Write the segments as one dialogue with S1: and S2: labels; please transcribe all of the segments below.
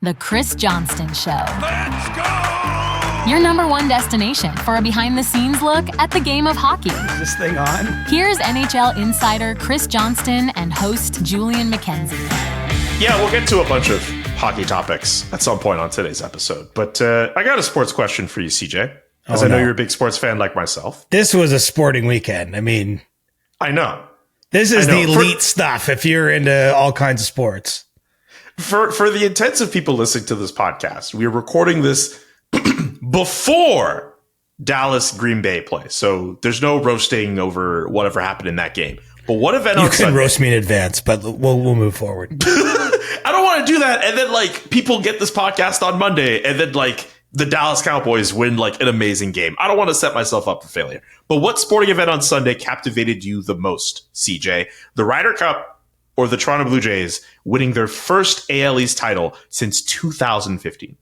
S1: The Chris Johnston Show.
S2: Let's go!
S1: Your number one destination for a behind-the-scenes look at the game of hockey.
S3: Is this thing on?
S1: Here's NHL insider Chris Johnston and host Julian McKenzie.
S2: Yeah, we'll get to a bunch of hockey topics at some point on today's episode. But I got a sports question for you, CJ. As I know you're a big sports fan like myself.
S3: This was a sporting weekend. I mean,
S2: I know.
S3: This is the elite stuff if you're into all kinds of sports.
S2: For the intensive people listening to this podcast, we are recording this before Dallas Green Bay play. So there's no roasting over whatever happened in that game. But what event on Sunday?
S3: You can roast me in advance, but we'll move forward.
S2: I don't want to do that. And then people get this podcast on Monday and then the Dallas Cowboys win an amazing game. I don't want to set myself up for failure. But what sporting event on Sunday captivated you the most, CJ? The Ryder Cup or the Toronto Blue Jays winning their first AL East title since 2015?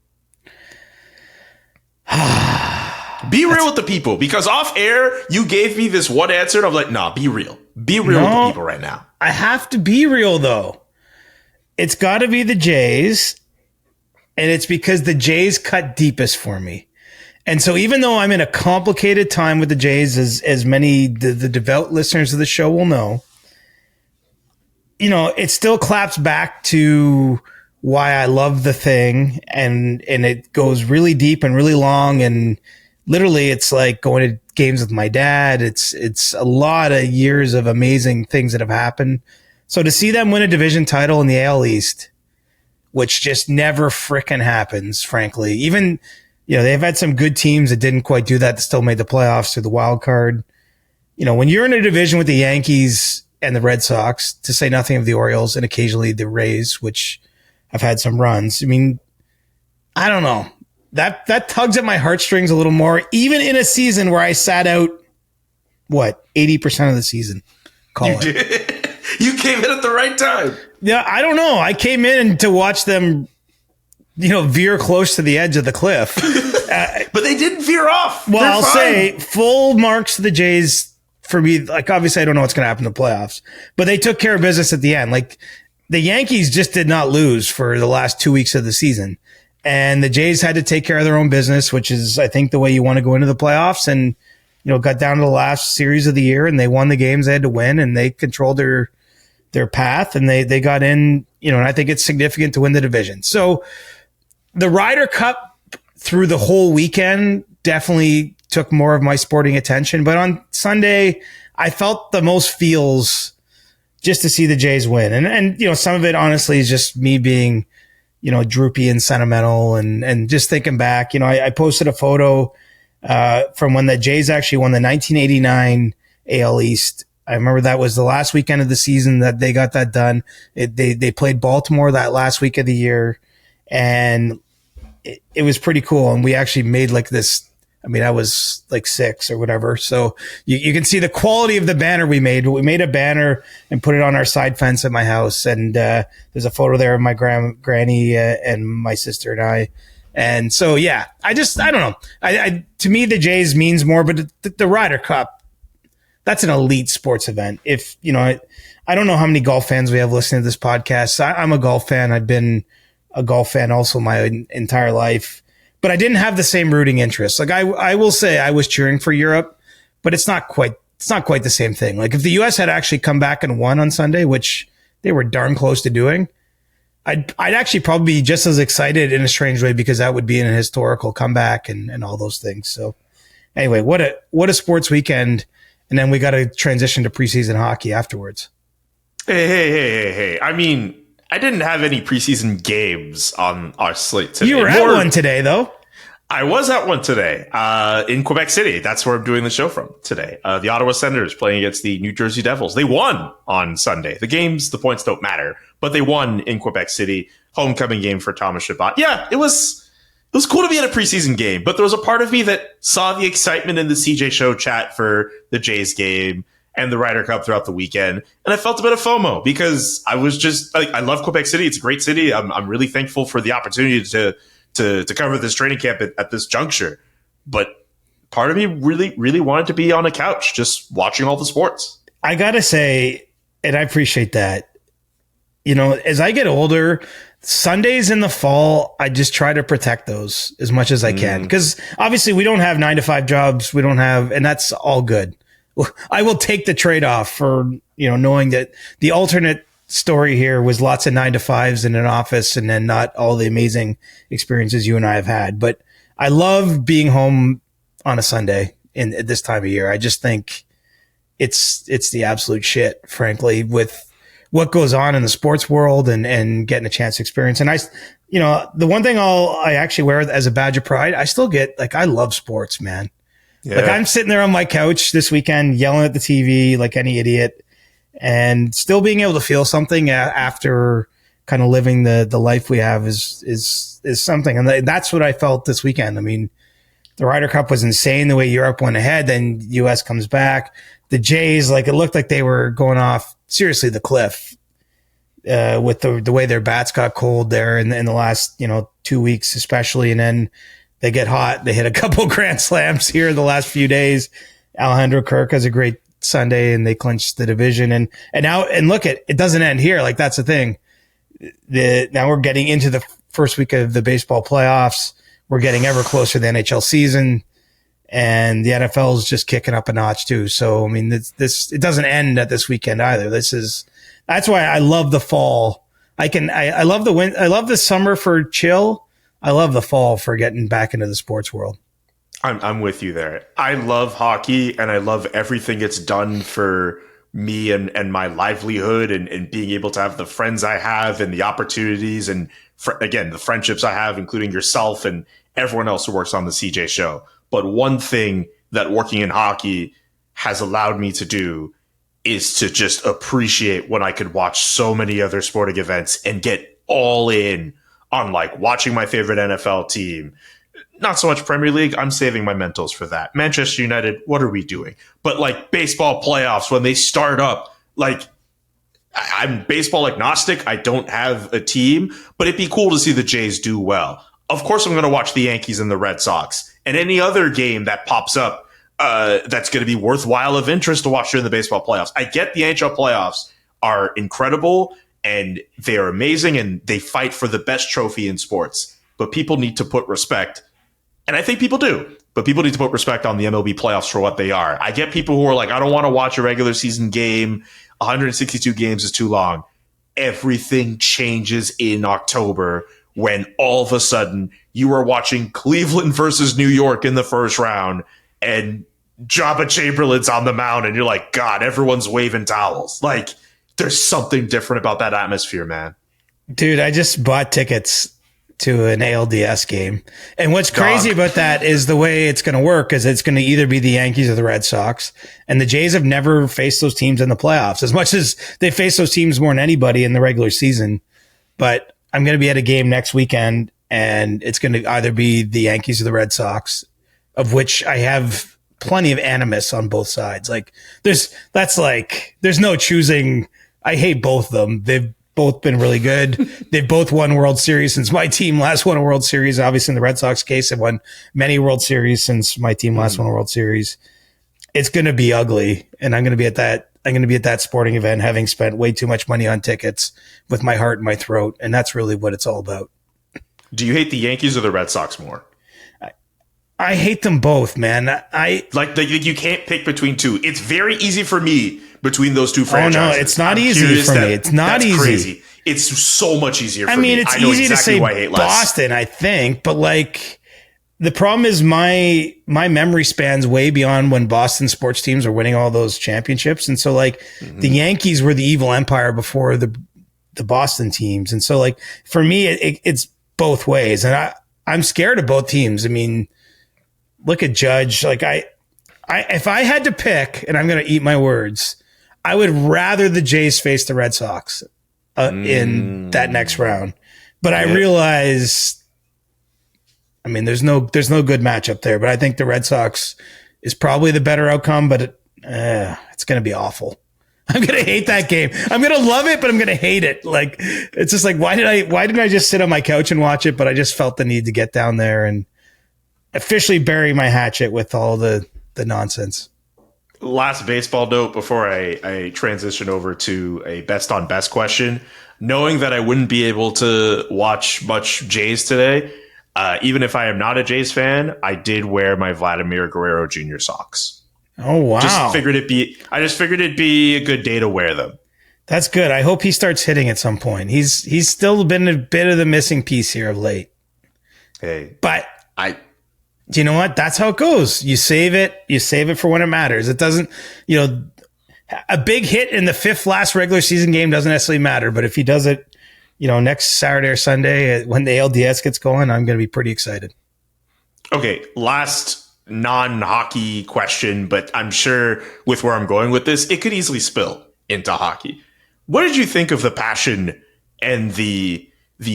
S2: Be real with the people, because off air, you gave me this one answer, and I'm like, nah, be real. Be real with the people right now.
S3: I have to be real, though. It's got to be the Jays, and it's because the Jays cut deepest for me. And so even though I'm in a complicated time with the Jays, as many the devout listeners of the show will know, it still claps back to why I love the thing, and it goes really deep and really long, and literally it's like going to games with my dad. It's a lot of years of amazing things that have happened. So to see them win a division title in the AL East, which just never frickin' happens, frankly. Even, they've had some good teams that didn't quite do that still made the playoffs through the wild card. When you're in a division with the Yankees and the Red Sox, to say nothing of the Orioles and occasionally the Rays, which have had some runs. I mean, I don't know. That tugs at my heartstrings a little more, even in a season where I sat out, 80% of the season.
S2: You did. You came in at the right time.
S3: Yeah, I don't know. I came in to watch them, veer close to the edge of the cliff.
S2: But they didn't veer off.
S3: Well, I'll say full marks to the Jays for me. Obviously, I don't know what's going to happen in the playoffs, but they took care of business at the end. The Yankees just did not lose for the last 2 weeks of the season. And the Jays had to take care of their own business, which is, I think, the way you want to go into the playoffs. And, got down to the last series of the year and they won the games they had to win and they controlled their path and they got in, and I think it's significant to win the division. So the Ryder Cup through the whole weekend definitely took more of my sporting attention. But on Sunday, I felt the most feels just to see the Jays win. And some of it honestly is just me being, droopy and sentimental and just thinking back. I posted a photo from when the Jays actually won the 1989 AL East. I remember that was the last weekend of the season that they got that done. They played Baltimore that last week of the year, and it was pretty cool. And we actually made this. I mean, I was 6 or whatever. So you can see the quality of the banner we made. We made a banner and put it on our side fence at my house. And there's a photo there of my granny and my sister and I. And so, yeah, I don't know. To me, the Jays means more, but the Ryder Cup, that's an elite sports event. If, I don't know how many golf fans we have listening to this podcast. I'm a golf fan. I've been a golf fan also my entire life. But I didn't have the same rooting interest. I will say I was cheering for Europe, but it's not quite the same thing. If the US had actually come back and won on Sunday, which they were darn close to doing, I'd actually probably be just as excited in a strange way, because that would be an historical comeback and all those things. So anyway, what a sports weekend. And then we got to transition to preseason hockey afterwards.
S2: Hey. I mean, I didn't have any preseason games on our slate today.
S3: You were at one today, though.
S2: I was at one today in Quebec City. That's where I'm doing the show from today. The Ottawa Senators playing against the New Jersey Devils. They won on Sunday. The points don't matter, but they won in Quebec City. Homecoming game for Thomas Chabot. Yeah, it was cool to be at a preseason game, but there was a part of me that saw the excitement in the CJ Show chat for the Jays game and the Ryder Cup throughout the weekend. And I felt a bit of FOMO because I was just I love Quebec City. It's a great city. I'm really thankful for the opportunity to cover this training camp at this juncture. But part of me really, really wanted to be on a couch just watching all the sports.
S3: I got to say, and I appreciate that, as I get older, Sundays in the fall, I just try to protect those as much as I can. Because obviously we don't have 9-to-5 jobs. We don't have, and that's all good. I will take the trade-off for, knowing that the alternate story here was lots of 9-to-5s in an office and then not all the amazing experiences you and I have had. But I love being home on a Sunday at this time of year. I just think it's the absolute shit, frankly, with what goes on in the sports world and getting a chance to experience. And the one thing I actually wear as a badge of pride, I still get, I love sports, man. Yeah. I'm sitting there on my couch this weekend yelling at the TV like any idiot and still being able to feel something after kind of living the life we have is something. And that's what I felt this weekend. I mean, the Ryder Cup was insane the way Europe went ahead, then US comes back. The Jays, it looked like they were going off seriously the cliff with the way their bats got cold there in the last 2 weeks especially, and then they get hot. They hit a couple grand slams here the last few days. Alejandro Kirk has a great Sunday and they clinched the division, and now look, it doesn't end here. That's the thing. Now we're getting into the first week of the baseball playoffs. We're getting ever closer to the NHL season. And the NFL is just kicking up a notch too. So, I mean, it doesn't end at this weekend either. That's why I love the fall. I love the I love the summer for chill. I love the fall for getting back into the sports world.
S2: I'm with you there. I love hockey and I love everything it's done for me and my livelihood and being able to have the friends I have and the opportunities and again, the friendships I have, including yourself and everyone else who works on the CJ show. But one thing that working in hockey has allowed me to do is to just appreciate when I could watch so many other sporting events and get all in on watching my favorite NFL team. Not so much Premier League. I'm saving my mentals for that. Manchester United, what are we doing? But baseball playoffs, when they start up, I'm baseball agnostic. I don't have a team, but it'd be cool to see the Jays do well. Of course, I'm going to watch the Yankees and the Red Sox and any other game that pops up that's going to be worthwhile of interest to watch during the baseball playoffs. I get the NHL playoffs are incredible and they are amazing and they fight for the best trophy in sports. But people need to put respect, and I think people do, but people need to put respect on the MLB playoffs for what they are. I get people who are I don't want to watch a regular season game. 162 games is too long. Everything changes in October when all of a sudden you are watching Cleveland versus New York in the first round and Jabba Chamberlain's on the mound and you're like, God, everyone's waving towels. There's something different about that atmosphere, man.
S3: Dude, I just bought tickets to an ALDS game. And what's crazy about that is the way it's going to work is it's going to either be the Yankees or the Red Sox. And the Jays have never faced those teams in the playoffs as much as they face those teams more than anybody in the regular season. But I'm going to be at a game next weekend and it's going to either be the Yankees or the Red Sox, of which I have plenty of animus on both sides. There's no choosing. I hate both of them. They've both been really good. They've both won World Series since my team last won a World Series. Obviously in the Red Sox case, they've won many World Series since my team last won a World Series. It's going to be ugly. And I'm going to be at that sporting event having spent way too much money on tickets with my heart in my throat. And that's really what it's all about.
S2: Do you hate the Yankees or the Red Sox more?
S3: I hate them both, man.
S2: You can't pick between two. It's very easy for me between those two franchises.
S3: Oh no, it's not easy for me. It's not easy.
S2: Crazy. It's so much easier for me.
S3: It's easy to say Boston, I think, but the problem is my memory spans way beyond when Boston sports teams are winning all those championships. And so the Yankees were the evil empire before the Boston teams. And so for me, it's both ways. And I'm scared of both teams. I mean, look at Judge. If I had to pick, and I'm going to eat my words, I would rather the Jays face the Red Sox in that next round. But I realize, I mean, there's no good matchup there. But I think the Red Sox is probably the better outcome. But it's going to be awful. I'm going to hate that game. I'm going to love it, but I'm going to hate it. It's just why didn't I just sit on my couch and watch it? But I just felt the need to get down there and officially bury my hatchet with all the nonsense.
S2: Last baseball note before I transition over to a best on best question. knowing that I wouldn't be able to watch much Jays today, even if I am not a Jays fan, I did wear my Vladimir Guerrero Jr. socks.
S3: Oh, wow.
S2: I just figured it'd be a good day to wear them.
S3: That's good. I hope he starts hitting at some point. He's still been a bit of the missing piece here of late.
S2: Hey,
S3: but you know what? That's how it goes. You save it for when it matters. It doesn't, a big hit in the fifth last regular season game doesn't necessarily matter. But if he does it, next Saturday or Sunday when the LDS gets going, I'm going to be pretty excited.
S2: Okay, last non-hockey question, but I'm sure with where I'm going with this, it could easily spill into hockey. What did you think of the passion and the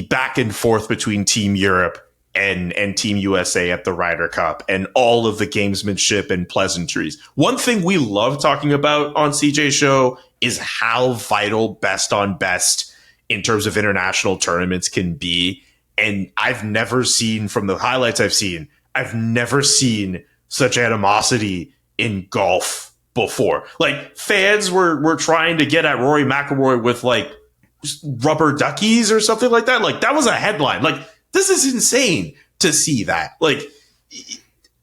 S2: back and forth between Team Europe and Team USA at the Ryder Cup and all of the gamesmanship and pleasantries? One thing we love talking about on CJ's show is how vital best on best in terms of international tournaments can be. And I've never seen, from the highlights I've never seen such animosity in golf before. Like, fans were trying to get at Rory McIlroy with like rubber duckies or something like that. Like, that was a headline. Like, this is insane to see that. Like,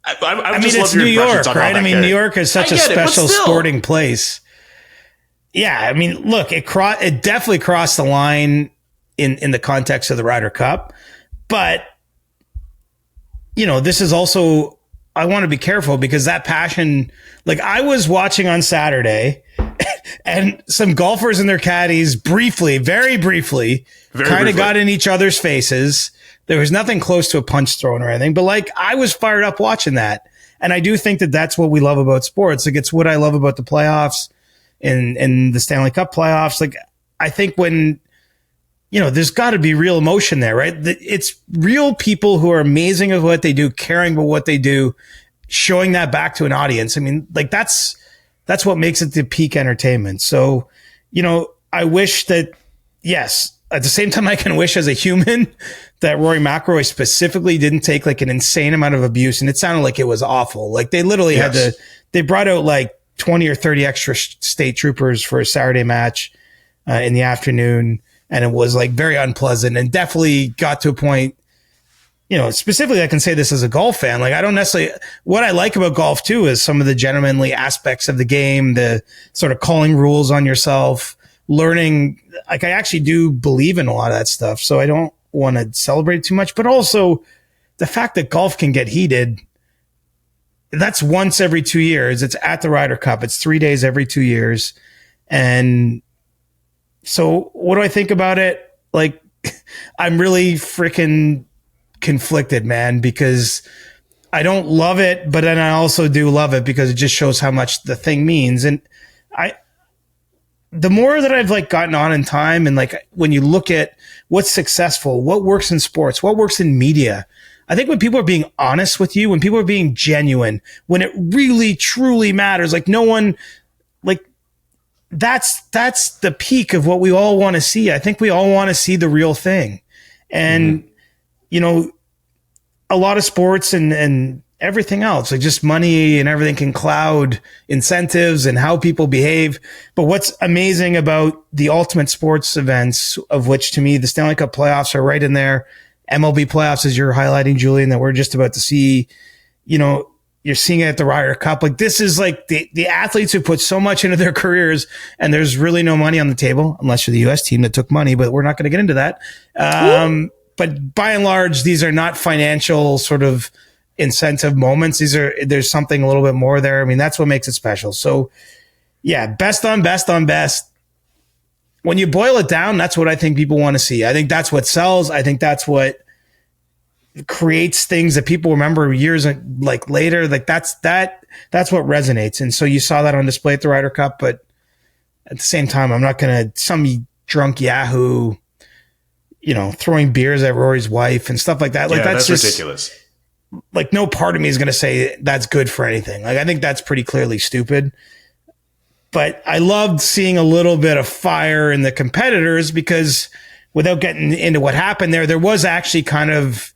S2: I mean, it's New York, right? I mean, New
S3: York is such a special sporting place. Yeah, I mean, look, it definitely crossed the line in the context of the Ryder Cup, but this is also, I want to be careful because that passion, like, I was watching on Saturday and some golfers and their caddies very briefly kind of got in each other's faces. There was nothing close to a punch thrown or anything, but like, I was fired up watching that. And I do think that that's what we love about sports. Like, it's what I love about the playoffs and the Stanley Cup playoffs. Like, I think when, there's got to be real emotion there, right? It's real people who are amazing at what they do, caring about what they do, showing that back to an audience. I mean, like, that's what makes it the peak entertainment. So, I wish that, yes, at the same time, I can wish as a human that Rory McIlroy specifically didn't take like an insane amount of abuse. And it sounded like it was awful. Like, they literally they brought out like 20 or 30 extra state troopers for a Saturday match in the afternoon. And it was like very unpleasant and definitely got to a point, specifically I can say this as a golf fan. Like, I don't necessarily, what I like about golf too is some of the gentlemanly aspects of the game, the sort of calling rules on yourself, learning. Like, I actually do believe in a lot of that stuff. So I don't want to celebrate too much, but also the fact that golf can get heated. That's once every 2 years. It's at the Ryder Cup. It's 3 days every 2 years. And so what do I think about it? Like, I'm really freaking conflicted, man, because I don't love it, but then I also do love it because it just shows how much the thing means. And the more that I've like gotten on in time, and like when you look at what's successful, what works in sports, what works in media, I think when people are being honest with you, when people are being genuine, when it really truly matters, like no one, like that's the peak of what we all want to see. I think we all want to see the real thing. And, a lot of sports and everything else, like just money and everything can cloud incentives and how people behave. But what's amazing about the ultimate sports events, of which to me, the Stanley Cup playoffs are right in there. MLB playoffs, as you're highlighting, Julian, that we're just about to see, you're seeing it at the Ryder Cup. Like, this is like the athletes who put so much into their careers, and there's really no money on the table unless you're the U.S. team that took money, but we're not going to get into that. But by and large, these are not financial sort of incentive moments. There's something a little bit more there. I mean, that's what makes it special. So yeah, best on best. When you boil it down, that's what I think people want to see. I think that's what sells. I think that's what creates things that people remember years like later. Like that's what resonates. And so you saw that on display at the Ryder Cup, but at the same time, I'm not going to, some drunk Yahoo, throwing beers at Rory's wife and stuff like that. Like, that's just
S2: ridiculous.
S3: Like, no part of me is going to say that's good for anything. Like, I think that's pretty clearly stupid. But I loved seeing a little bit of fire in the competitors because without getting into what happened there was actually kind of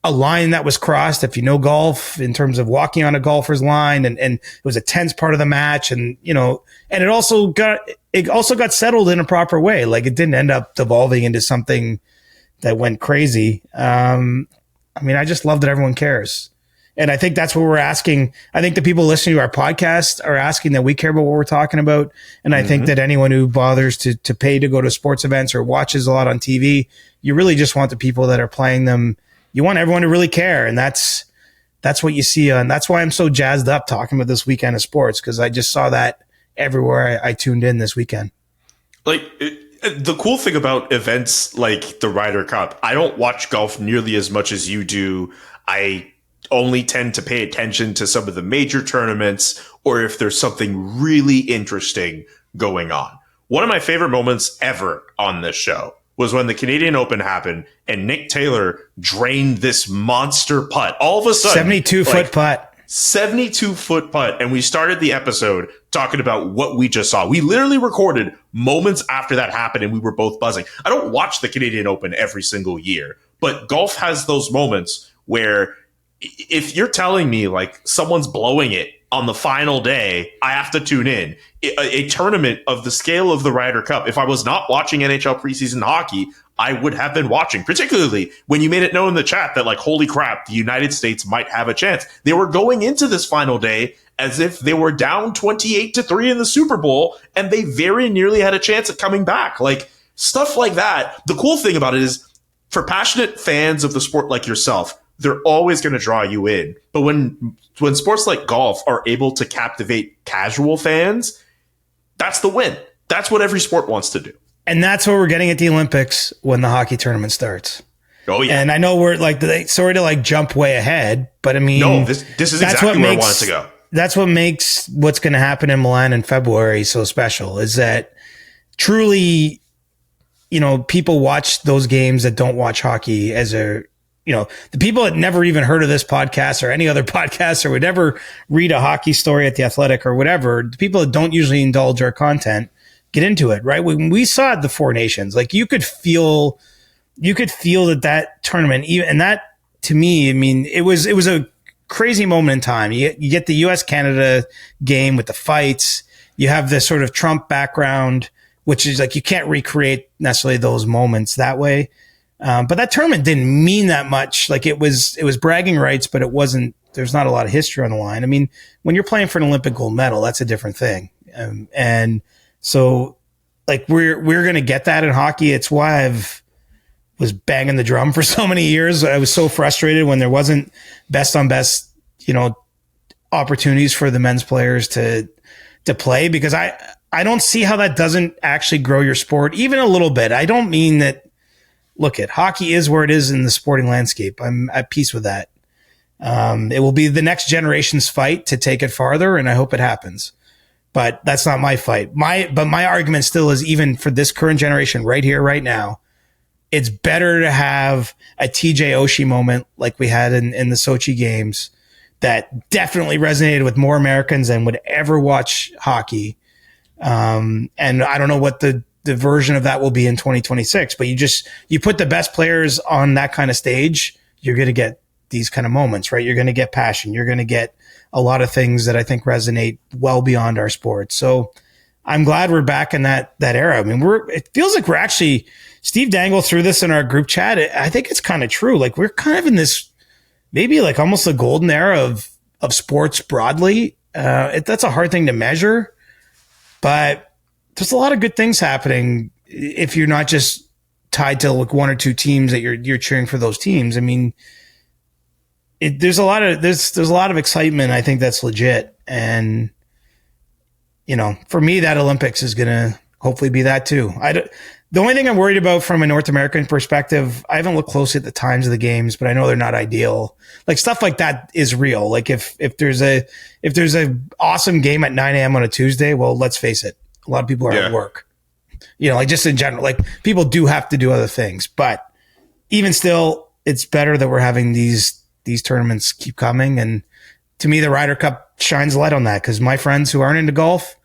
S3: a line that was crossed, if you know golf, in terms of walking on a golfer's line, and it was a tense part of the match, and and it also got settled in a proper way. Like, it didn't end up devolving into something that went crazy. I just love that everyone cares. And I think that's what we're asking. I think the people listening to our podcast are asking that we care about what we're talking about. And I think that anyone who bothers to pay to go to sports events or watches a lot on TV, you really just want the people that are playing them. You want everyone to really care. And that's what you see. And that's why I'm so jazzed up talking about this weekend of sports, because I just saw that everywhere I tuned in this weekend.
S2: Like, the cool thing about events like the Ryder Cup, I don't watch golf nearly as much as you do. I only tend to pay attention to some of the major tournaments, or if there's something really interesting going on. One of my favorite moments ever on this show was when the Canadian Open happened and Nick Taylor drained this monster putt. All of a sudden,
S3: 72-foot putt.
S2: 72-foot putt. And we started the episode talking about what we just saw. We literally recorded moments after that happened, and we were both buzzing. I don't watch the Canadian Open every single year, but golf has those moments where if you're telling me like someone's blowing it on the final day, I have to tune in. A tournament of the scale of the Ryder Cup, if I was not watching NHL preseason hockey, I would have been watching, particularly when you made it known in the chat that, like, holy crap, the United States might have a chance. They were going into this final day as if they were down 28-3 in the Super Bowl, and they very nearly had a chance at coming back. Like, stuff like that. The cool thing about it is, for passionate fans of the sport like yourself, they're always going to draw you in. But when sports like golf are able to captivate casual fans, that's the win. That's what every sport wants to do.
S3: And that's what we're getting at the Olympics when the hockey tournament starts.
S2: Oh, yeah.
S3: And I know we're like, sorry to like jump way ahead, but I mean,
S2: no, this is exactly where I wanted to go.
S3: That's what makes what's going to happen in Milan in February so special, is that truly, people watch those games that don't watch hockey as the people that never even heard of this podcast or any other podcast, or would never read a hockey story at The Athletic or whatever, the people that don't usually indulge our content get into it, right? When we saw the Four Nations, like, you could feel that tournament, even, and that, to me, I mean, it was a crazy moment in time. You get the US-Canada game with the fights. You have this sort of Trump background, which is like, you can't recreate necessarily those moments that way. But that tournament didn't mean that much. Like, it was bragging rights, but it wasn't, there's not a lot of history on the line. I mean, when you're playing for an Olympic gold medal, that's a different thing. And so, like, we're going to get that in hockey. It's why was banging the drum for so many years. I was so frustrated when there wasn't best on best, opportunities for the men's players to play, because I don't see how that doesn't actually grow your sport even a little bit. I don't mean that. Look, hockey is where it is in the sporting landscape. I'm at peace with that. It will be the next generation's fight to take it farther, and I hope it happens. But that's not my fight. But my argument still is, even for this current generation right here, right now, it's better to have a TJ Oshie moment like we had in the Sochi games that definitely resonated with more Americans than would ever watch hockey. And I don't know what the version of that will be in 2026, but you put the best players on that kind of stage, you're going to get these kind of moments, right? You're going to get passion. You're going to get a lot of things that I think resonate well beyond our sport. So I'm glad we're back in that era. I mean, it feels like we're actually, Steve Dangle threw this in our group chat. I think it's kind of true. Like, we're kind of in this, maybe like almost a golden era of sports broadly. That's a hard thing to measure, but there's a lot of good things happening if you're not just tied to like one or two teams that you're cheering for those teams. I mean, there's a lot of excitement. I think that's legit. And, for me, that Olympics is going to hopefully be that too. The only thing I'm worried about from a North American perspective, I haven't looked closely at the times of the games, but I know they're not ideal. Like, stuff like that is real. Like, if there's a awesome game at 9 a.m. on a Tuesday, well, let's face it, a lot of people are at work, like, just in general, like, people do have to do other things, but even still, it's better that we're having these tournaments keep coming. And to me, the Ryder Cup shines a light on that, because my friends who aren't into golf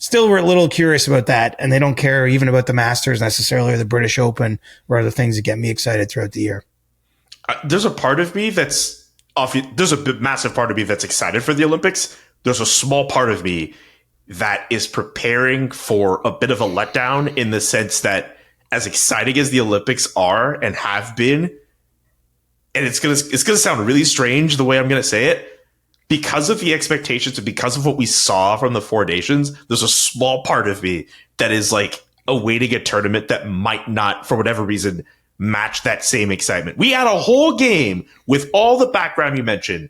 S3: still were a little curious about that, and they don't care even about the Masters necessarily, or the British Open, or other things that get me excited throughout the year.
S2: There's a part of me that's there's a massive part of me that's excited for the Olympics. There's a small part of me that is preparing for a bit of a letdown in the sense that as exciting as the Olympics are and have been, and it's gonna sound really strange the way I'm gonna say it, because of the expectations and because of what we saw from the Four Nations, there's a small part of me that is like awaiting a tournament that might not, for whatever reason, match that same excitement. We had a whole game with all the background you mentioned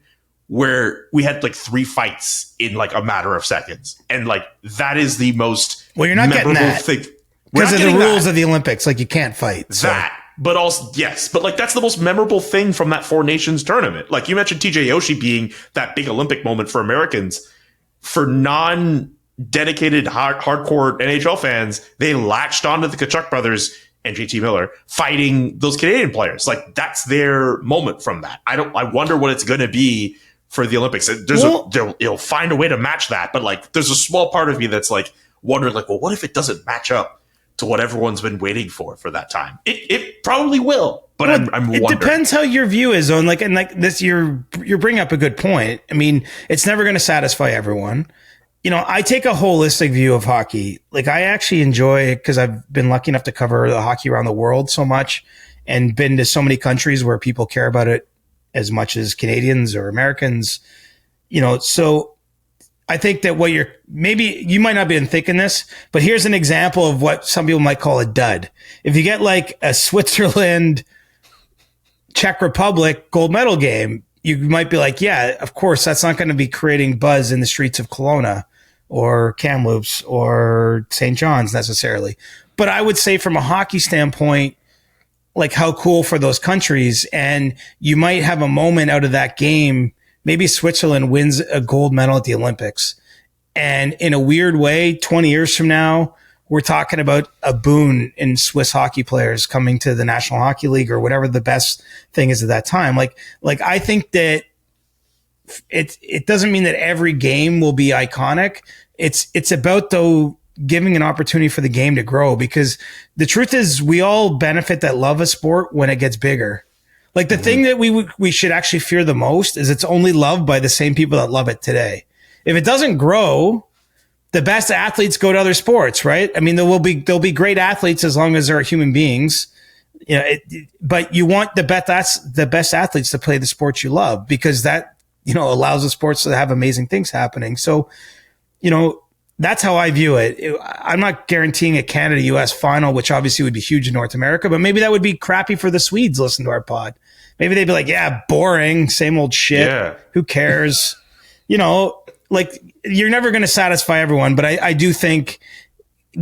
S2: where we had like 3 fights in like a matter of seconds. And like, that is the most
S3: you're not getting that
S2: thing.
S3: Because of the rules of the Olympics. Like, you can't fight. So.
S2: That, but also, yes, but like, that's the most memorable thing from that Four Nations tournament. Like, you mentioned TJ Oshie being that big Olympic moment for Americans. For non-dedicated hardcore NHL fans, they latched onto the Tkachuk brothers and JT Miller fighting those Canadian players. Like, that's their moment from that. I wonder what it's going to be for the Olympics. It'll find a way to match that, but like, there's a small part of me that's like wondering, like, well, what if it doesn't match up to what everyone's been waiting for that time? It probably will, but I'm wondering.
S3: It depends how your view is on like, and like this, you're bringing up a good point. I mean, it's never going to satisfy everyone. You know, I take a holistic view of hockey. Like, I actually enjoy it because I've been lucky enough to cover the hockey around the world so much and been to so many countries where people care about it as much as Canadians or Americans, you know. So I think that maybe you might not be thinking this, but here's an example of what some people might call a dud. If you get like a Switzerland, Czech Republic gold medal game, you might be like, yeah, of course, that's not going to be creating buzz in the streets of Kelowna or Kamloops or St. John's necessarily. But I would say from a hockey standpoint, like, how cool for those countries. And you might have a moment out of that game. Maybe Switzerland wins a gold medal at the Olympics. And in a weird way, 20 years from now, we're talking about a boon in Swiss hockey players coming to the National Hockey League or whatever the best thing is at that time. Like I think that it doesn't mean that every game will be iconic. It's about, though, giving an opportunity for the game to grow, because the truth is we all benefit that love a sport when it gets bigger. Like, the thing that we should actually fear the most is it's only loved by the same people that love it today. If it doesn't grow, the best athletes go to other sports, right? I mean, there'll be great athletes as long as there are human beings, you know. But you want the best athletes to play the sports you love, because that, you know, allows the sports to have amazing things happening. So, you know, that's how I view it. I'm not guaranteeing a Canada-US final, which obviously would be huge in North America, but maybe that would be crappy for the Swedes listening to our pod. Maybe they'd be like, yeah, boring, same old shit. Yeah. Who cares? You know, like, you're never going to satisfy everyone, but I do think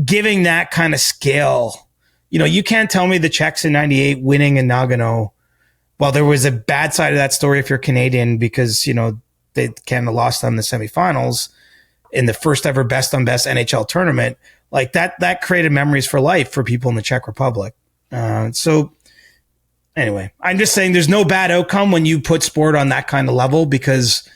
S3: giving that kind of scale, you know, you can't tell me the Czechs in 98 winning in Nagano. Well, there was a bad side of that story if you're Canadian, because, you know, they kind of lost on the semifinals in the first ever best on best NHL tournament. Like, that created memories for life for people in the Czech Republic. So anyway, I'm just saying there's no bad outcome when you put sport on that kind of level, because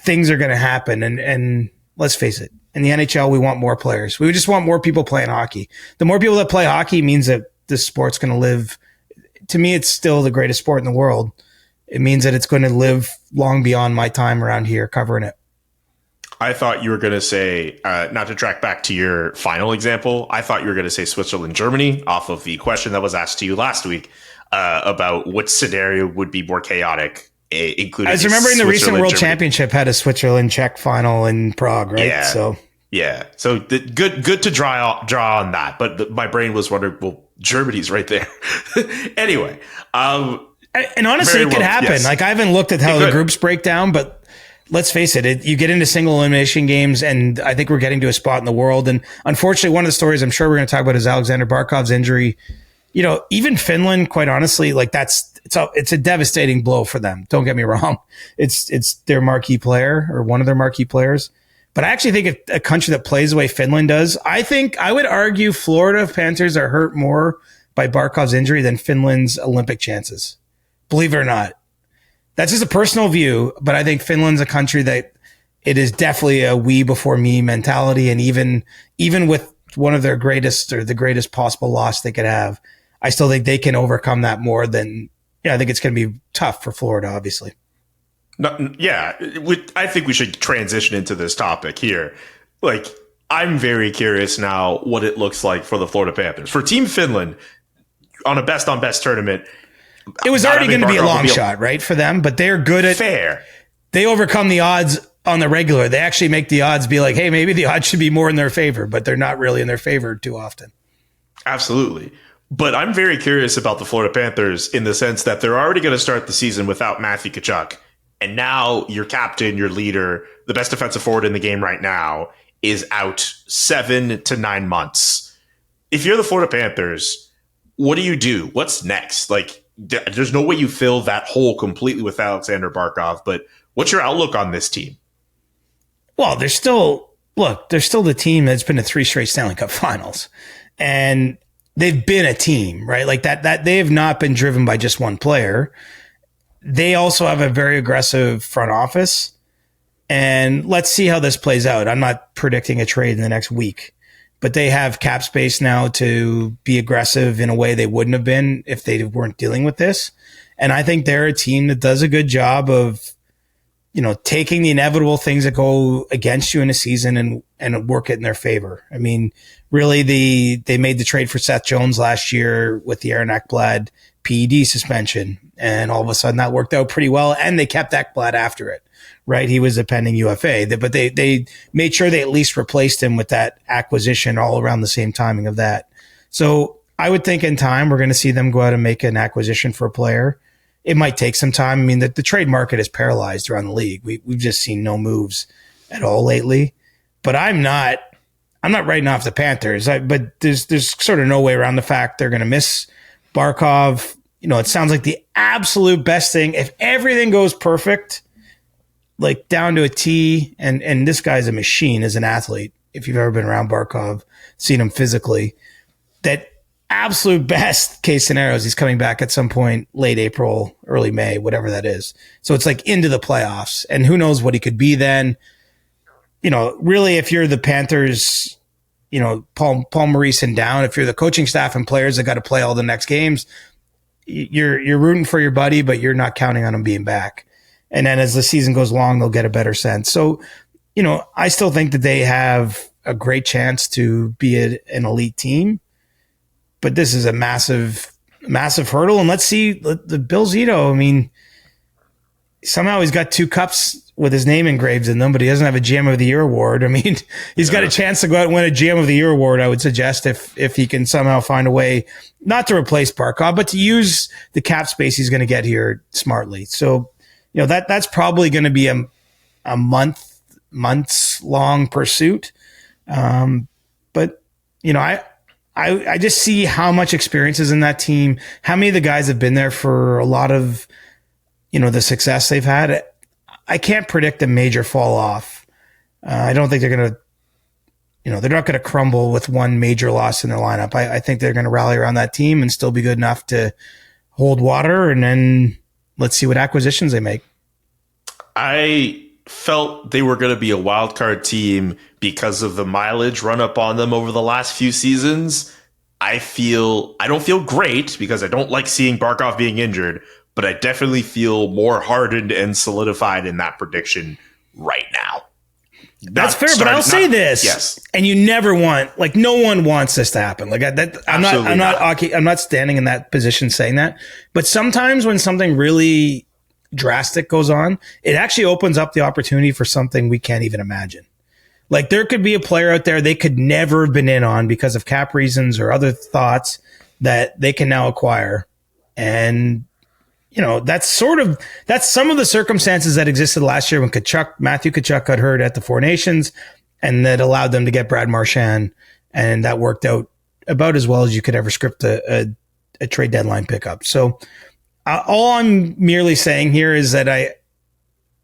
S3: things are going to happen. And let's face it, in the NHL, we want more players. We just want more people playing hockey. The more people that play hockey means that this sport's going to live. To me, it's still the greatest sport in the world. It means that it's going to live long beyond my time around here covering it.
S2: I thought you were going to say, not to track back to your final example, I thought you were going to say Switzerland, Germany, off of the question that was asked to you last week about what scenario would be more chaotic, including.
S3: I was remembering the recent World Championship had a Switzerland Czech final in Prague, right?
S2: Yeah. So good to draw on that, but my brain was wondering, well, Germany's right there. Anyway,
S3: and honestly, it could happen. Yes. Like, I haven't looked at how the groups break down, but let's face it, you get into single elimination games, and I think we're getting to a spot in the world. And unfortunately, one of the stories I'm sure we're going to talk about is Alexander Barkov's injury. You know, even Finland, quite honestly, like, it's a devastating blow for them. Don't get me wrong. It's their marquee player, or one of their marquee players. But I actually think a country that plays the way Finland does, I would argue Florida Panthers are hurt more by Barkov's injury than Finland's Olympic chances. Believe it or not. That's just a personal view, but I think Finland's a country that it is definitely a we before me mentality. And even with one of their greatest, or the greatest possible loss they could have, I still think they can overcome that more than yeah, I think it's going to be tough for Florida, obviously.
S2: I think we should transition into this topic here. Like, I'm very curious now what it looks like for the Florida Panthers. For Team Finland, on a best-on-best tournament,
S3: it was already going to be a long shot, right, for them, but they're good at...
S2: Fair.
S3: They overcome the odds on the regular. They actually make the odds be like, hey, maybe the odds should be more in their favor, but they're not really in their favor too often.
S2: Absolutely. But I'm very curious about the Florida Panthers in the sense that they're already going to start the season without Matthew Tkachuk. And now your captain, your leader, the best defensive forward in the game right now is out 7 to 9 months. If you're the Florida Panthers, what do you do? What's next? Like, there's no way you fill that hole completely with Alexander Barkov, but what's your outlook on this team?
S3: Well, they're still the team that's been to 3 straight Stanley Cup finals. And they've been a team, right? Like that they have not been driven by just one player. They also have a very aggressive front office. And let's see how this plays out. I'm not predicting a trade in the next week, but they have cap space now to be aggressive in a way they wouldn't have been if they weren't dealing with this. And I think they're a team that does a good job of, taking the inevitable things that go against you in a season and work it in their favor. I mean, really, they made the trade for Seth Jones last year with the Aaron Ekblad PED suspension, and all of a sudden that worked out pretty well, and they kept Ekblad after it, right? He was a pending UFA, but they made sure they at least replaced him with that acquisition all around the same timing of that. So I would think in time we're going to see them go out and make an acquisition for a player. It might take some time. I mean, the trade market is paralyzed around the league. We've just seen no moves at all lately. But I'm not writing off the Panthers. But there's sort of no way around the fact they're going to miss Barkov. It sounds like the absolute best thing if everything goes perfect, like down to a T. And this guy's a machine as an athlete. If you've ever been around Barkov, seen him physically, that absolute best case scenario is he's coming back at some point late April, early May, whatever that is. So it's like into the playoffs, and who knows what he could be then. Really, if you're the Panthers, Paul Maurice and down, if you're the coaching staff and players that got to play all the next games, you're rooting for your buddy, but you're not counting on him being back. And then as the season goes along, they'll get a better sense. So, I still think that they have a great chance to be an elite team. But this is a massive, massive hurdle. And let's see the Bill Zito. I mean, somehow he's got 2 cups with his name engraved in them, but he doesn't have a GM of the Year award. I mean, he's got a chance to go out and win a GM of the Year award, I would suggest, if he can somehow find a way not to replace Barkov, but to use the cap space he's going to get here smartly. So, that's probably going to be a months long pursuit. But, I just see how much experience is in that team, how many of the guys have been there for a lot of, the success they've had. I can't predict a major fall off. I don't think they're going to, they're not going to crumble with one major loss in their lineup. I think they're going to rally around that team and still be good enough to hold water. And then let's see what acquisitions they make.
S2: I felt they were going to be a wild card team because of the mileage run up on them over the last few seasons. I don't feel great because I don't like seeing Barkov being injured, but I definitely feel more hardened and solidified in that prediction right now.
S3: That's fair, but I'll say this.
S2: Yes.
S3: And you never want, no one wants this to happen. I'm not standing in that position saying that, but sometimes when something really drastic goes on, it actually opens up the opportunity for something we can't even imagine. Like there could be a player out there they could never have been in on because of cap reasons or other thoughts that they can now acquire. And, that's some of the circumstances that existed last year when Matthew Tkachuk got hurt at the Four Nations, and that allowed them to get Brad Marchand. And that worked out about as well as you could ever script a trade deadline pickup. So all I'm merely saying here is that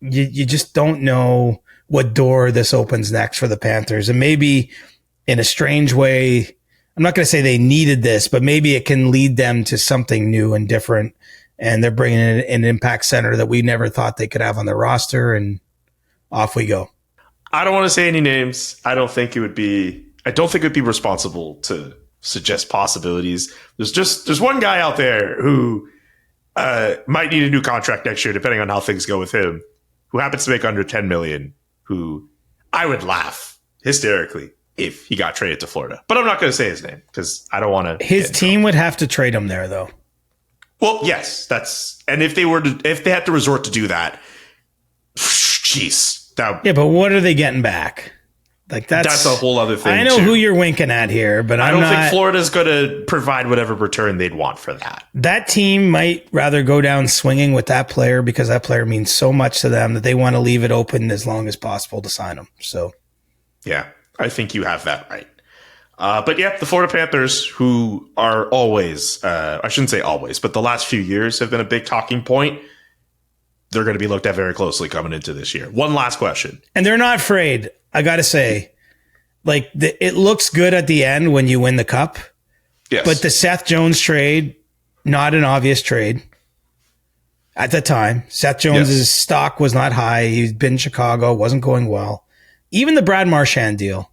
S3: you just don't know what door this opens next for the Panthers. And maybe in a strange way, I'm not going to say they needed this, but maybe it can lead them to something new and different. And they're bringing in an impact center that we never thought they could have on their roster, and off we go.
S2: I don't want to say any names. I don't think it would be responsible to suggest possibilities. There's one guy out there who might need a new contract next year, depending on how things go with him, who happens to make under $10 million, who I would laugh hysterically if he got traded to Florida. But I'm not going to say his name because I don't want to.
S3: His team would have to trade him there, though.
S2: Well, yes, and if they had to resort to do that, jeez.
S3: Yeah, but what are they getting back? Like that's
S2: a whole other thing.
S3: I know who you're winking at here, but
S2: I don't think Florida's going to provide whatever return they'd want for that.
S3: That team might rather go down swinging with that player because that player means so much to them that they want to leave it open as long as possible to sign him. So,
S2: yeah, I think you have that right. But yeah, the Florida Panthers, who are always, I shouldn't say always, but the last few years have been a big talking point. They're going to be looked at very closely coming into this year. One last question.
S3: And they're not afraid. I got to say, like it looks good at the end when you win the cup.
S2: Yes.
S3: But the Seth Jones trade, not an obvious trade at the time. Seth Jones's stock was not high. He'd been in Chicago, wasn't going well. Even the Brad Marchand deal.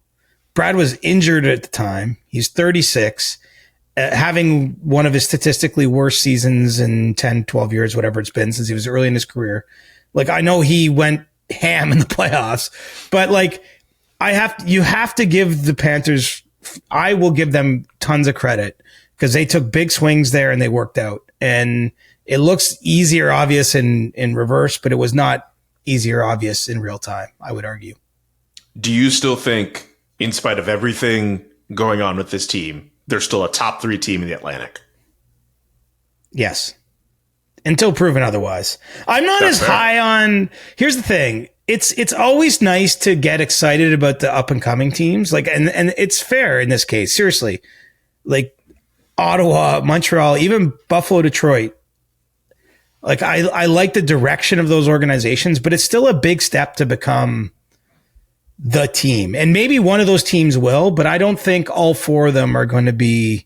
S3: Brad was injured at the time. He's 36, having one of his statistically worst seasons in 10, 12 years, whatever it's been since he was early in his career. Like, I know he went ham in the playoffs, but like you have to give the Panthers, I will give them tons of credit because they took big swings there and they worked out. And it looks easy or obvious in reverse, but it was not easy or obvious in real time, I would argue.
S2: Do you still think, in spite of everything going on with this team, they're still a top 3 team in the Atlantic?
S3: Yes. Until proven otherwise. I'm not as high on. Here's the thing. It's always nice to get excited about the up and coming teams. Like, and it's fair in this case. Seriously. Like Ottawa, Montreal, even Buffalo, Detroit. Like I like the direction of those organizations, but it's still a big step to become the team. And maybe one of those teams will, but I don't think all 4 of them are going to be,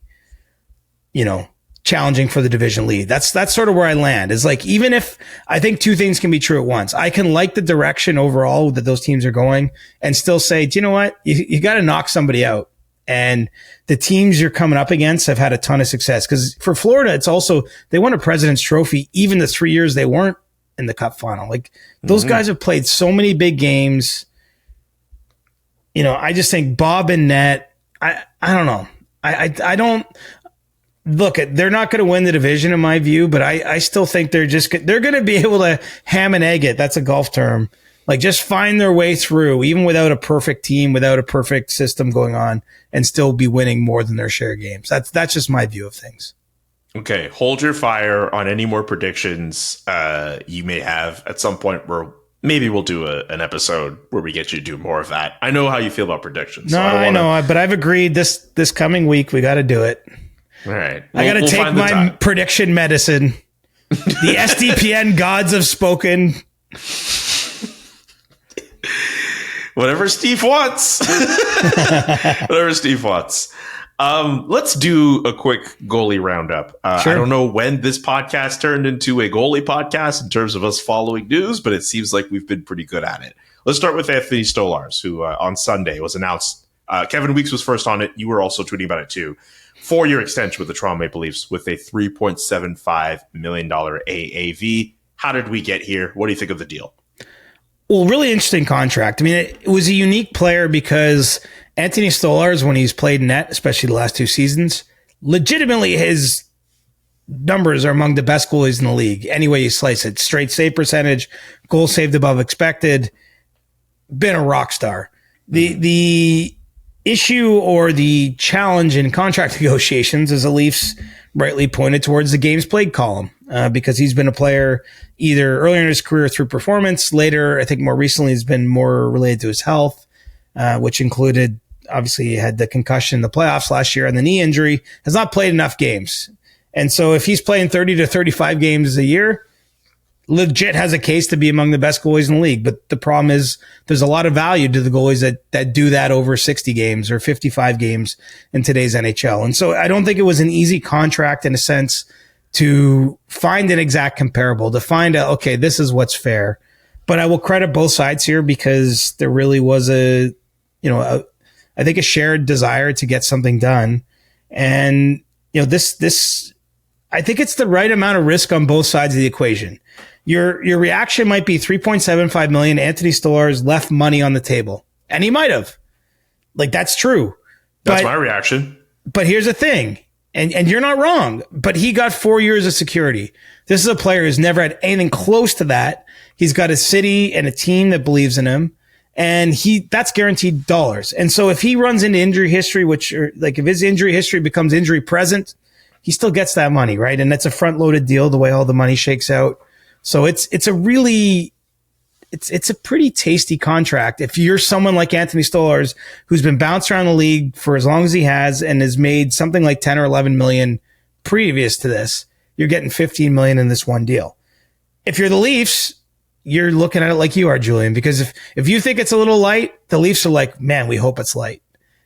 S3: challenging for the division lead. That's sort of where I land. Is like, even if I think 2 things can be true at once, I can like the direction overall that those teams are going and still say, do you know what? You got to knock somebody out. And the teams you're coming up against have had a ton of success. Because for Florida, it's also, they won a President's Trophy even the 3 years they weren't in the Cup final. Like, those guys have played so many big games. I just think Bob and net, I don't know. I don't look at, they're not going to win the division in my view, but I still think they're going to be able to ham and egg it. That's a golf term. Like, just find their way through, even without a perfect team, without a perfect system going on, and still be winning more than their share of games. That's just my view of things.
S2: Okay. Hold your fire on any more predictions you may have at some point where maybe we'll do an episode where we get you to do more of that. I know how you feel about predictions.
S3: No, I know, but I've agreed this coming week, we got to do it.
S2: All right.
S3: I got to take my prediction medicine. The SDPN gods have spoken.
S2: Whatever Steve wants. Whatever Steve wants. Let's do a quick goalie roundup. Sure. I don't know when this podcast turned into a goalie podcast in terms of us following news, but it seems like we've been pretty good at it. Let's start with Anthony Stolarz, who on Sunday was announced. Kevin Weeks was first on it. You were also tweeting about it too. 4-year extension with the Toronto Maple Leafs with a $3.75 million AAV. How did we get here? What do you think of the deal?
S3: Well, really interesting contract. I mean, it was a unique player because Anthony Stolarz, when he's played net, especially the last 2 seasons, legitimately his numbers are among the best goalies in the league. Any way you slice it. Straight save percentage, goals saved above expected, been a rock star. The issue or the challenge in contract negotiations, as the Leafs rightly pointed towards the games played column, because he's been a player either earlier in his career through performance, later, I think more recently, has been more related to his health, which included, obviously, he had the concussion in the playoffs last year and the knee injury, has not played enough games. And so if he's playing 30 to 35 games a year, legit has a case to be among the best goalies in the league. But the problem is there's a lot of value to the goalies that do that over 60 games or 55 games in today's NHL. And so I don't think it was an easy contract in a sense to find an exact comparable, to find out, okay, this is what's fair. But I will credit both sides here because there really was I think a shared desire to get something done. And, this, I think it's the right amount of risk on both sides of the equation. Your reaction might be $3.75 million. Anthony Stolarz left money on the table, and he might have. Like, that's true.
S2: That's my reaction.
S3: But here's the thing, and you're not wrong, but he got 4 years of security. This is a player who's never had anything close to that. He's got a city and a team that believes in him, and that's guaranteed dollars. And so if he runs into injury history, if his injury history becomes injury present, he still gets that money, right? And that's a front-loaded deal, the way all the money shakes out. So it's a pretty tasty contract. If you're someone like Anthony Stolarz, who's been bounced around the league for as long as he has and has made something like 10 or 11 million previous to this, you're getting 15 million in this one deal. If you're the Leafs, you're looking at it like you are, Julian, because if you think it's a little light, the Leafs are like, man, we hope it's light.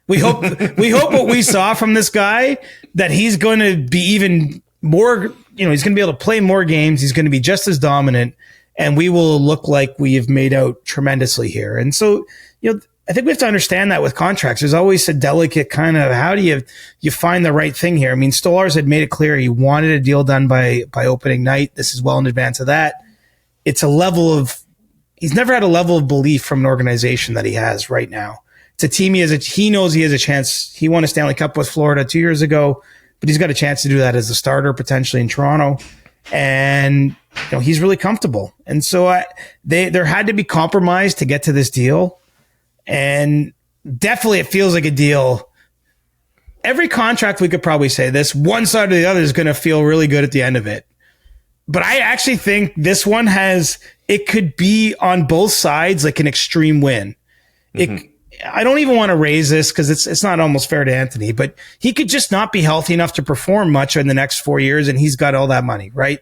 S3: We hope what we saw from this guy, that he's going to be even more, he's going to be able to play more games. He's going to be just as dominant, and we will look like we have made out tremendously here. And so, I think we have to understand that with contracts. There's always a delicate kind of, how do you find the right thing here? I mean, Stolarz had made it clear he wanted a deal done by opening night. This is well in advance of that. It's a level of, he's never had a level of belief from an organization that he has right now. It's a team he knows he has a chance. He won a Stanley Cup with Florida 2 years ago, but he's got a chance to do that as a starter potentially in Toronto. And he's really comfortable. And so there had to be compromise to get to this deal. And definitely it feels like a deal. Every contract, we could probably say this, one side or the other is going to feel really good at the end of it. But I actually think this one it could be on both sides like an extreme win. Mm-hmm. I don't even want to raise this because it's not almost fair to Anthony, but he could just not be healthy enough to perform much in the next 4 years, and he's got all that money, right?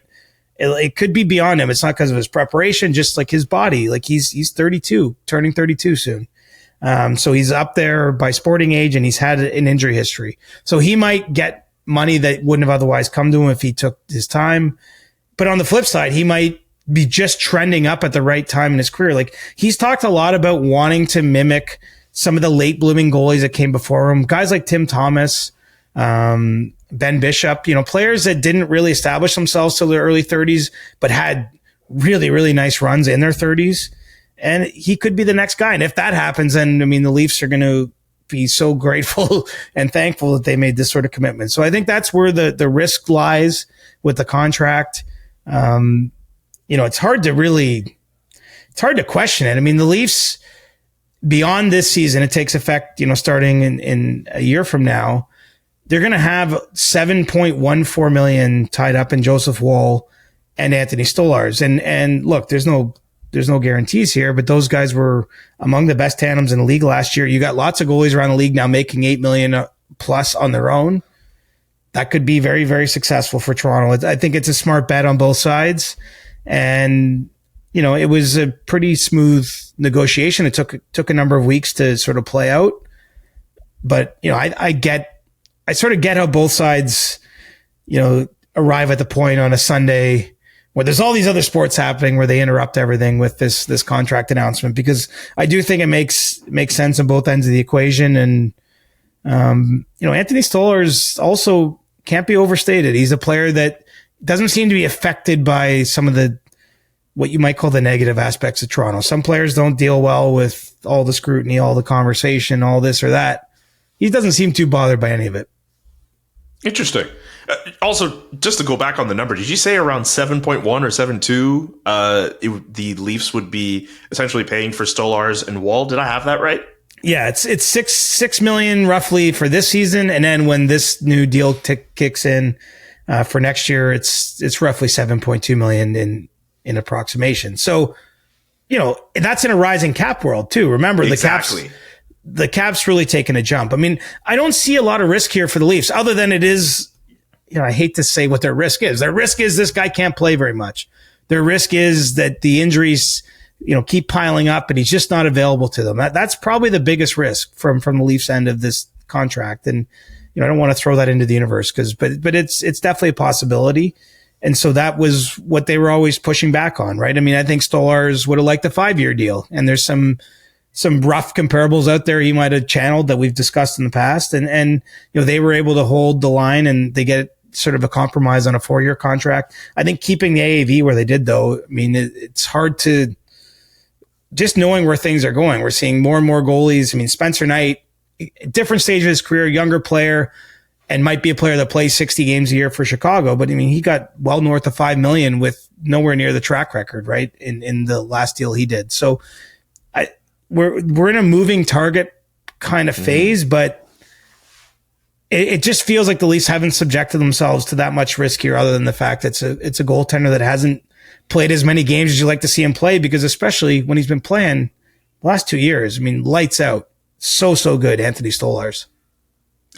S3: It could be beyond him. It's not because of his preparation, just like his body. Like he's 32, turning 32 soon. So he's up there by sporting age, and he's had an injury history. So he might get money that wouldn't have otherwise come to him if he took his time. But on the flip side, he might be just trending up at the right time in his career. Like, he's talked a lot about wanting to mimic some of the late blooming goalies that came before him. Guys like Tim Thomas, Ben Bishop, players that didn't really establish themselves till their early 30s, but had really, really nice runs in their 30s. And he could be the next guy. And if that happens, then, the Leafs are going to be so grateful and thankful that they made this sort of commitment. So I think that's where the risk lies with the contract. It's hard to question it. The Leafs, beyond this season, it takes effect, starting in a year from now, they're going to have $7.14 million tied up in Joseph Woll and Anthony Stolarz. And look, there's no guarantees here, but those guys were among the best tandems in the league last year. You got lots of goalies around the league now making $8 million plus on their own. That could be very, very successful for Toronto. I think it's a smart bet on both sides. And, it was a pretty smooth negotiation. It took a number of weeks to sort of play out. But, I sort of get how both sides, arrive at the point on a Sunday where there's all these other sports happening where they interrupt everything with this contract announcement, because I do think it makes sense on both ends of the equation. And, Anthony Stolarz also can't be overstated. He's a player that doesn't seem to be affected by some of what you might call the negative aspects of Toronto. Some players don't deal well with all the scrutiny, all the conversation, all this or that. He doesn't seem too bothered by any of it.
S2: Interesting. Also, just to go back on the number, did you say around 7.1 or 7.2? The Leafs would be essentially paying for Stolarz and Woll. Did I have that right?
S3: Yeah, it's $6 million roughly for this season, and then when this new deal kicks in for next year, it's roughly $7.2 million in approximation. So, that's in a rising cap world too. Remember,
S2: exactly.
S3: The cap's really taken a jump. I don't see a lot of risk here for the Leafs, other than it is, I hate to say what their risk is. Their risk is this guy can't play very much. Their risk is that the injuries, keep piling up and he's just not available to them. That's probably the biggest risk from the Leafs end of this contract. And, I don't want to throw that into the universe but it's definitely a possibility. And so that was what they were always pushing back on, right? I think Stolarz would have liked a 5-year deal, and there's some rough comparables out there he might have channeled that we've discussed in the past. And they were able to hold the line, and they get sort of a compromise on a 4-year contract. I think keeping the AAV where they did, though, I mean, it's hard to just knowing where things are going. We're seeing more and more goalies. I mean, Spencer Knight, different stage of his career, younger player, and might be a player that plays 60 games a year for Chicago. But I mean, he got well north of $5 million with nowhere near the track record, right? In the last deal he did. So we're in a moving target kind of phase, but it just feels like the Leafs haven't subjected themselves to that much risk here, other than the fact that it's a goaltender that hasn't played as many games as you like to see him play, because especially when he's been playing the last 2 years, I mean, lights out. So good, Anthony Stolarz.